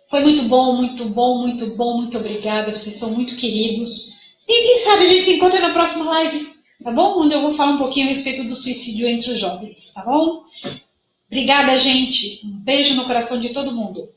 Foi muito bom, muito bom, muito bom, muito obrigada, vocês são muito queridos, e quem sabe a gente se encontra na próxima live, tá bom? Onde eu vou falar um pouquinho a respeito do suicídio entre os jovens, tá bom? Obrigada, gente, um beijo no coração de todo mundo.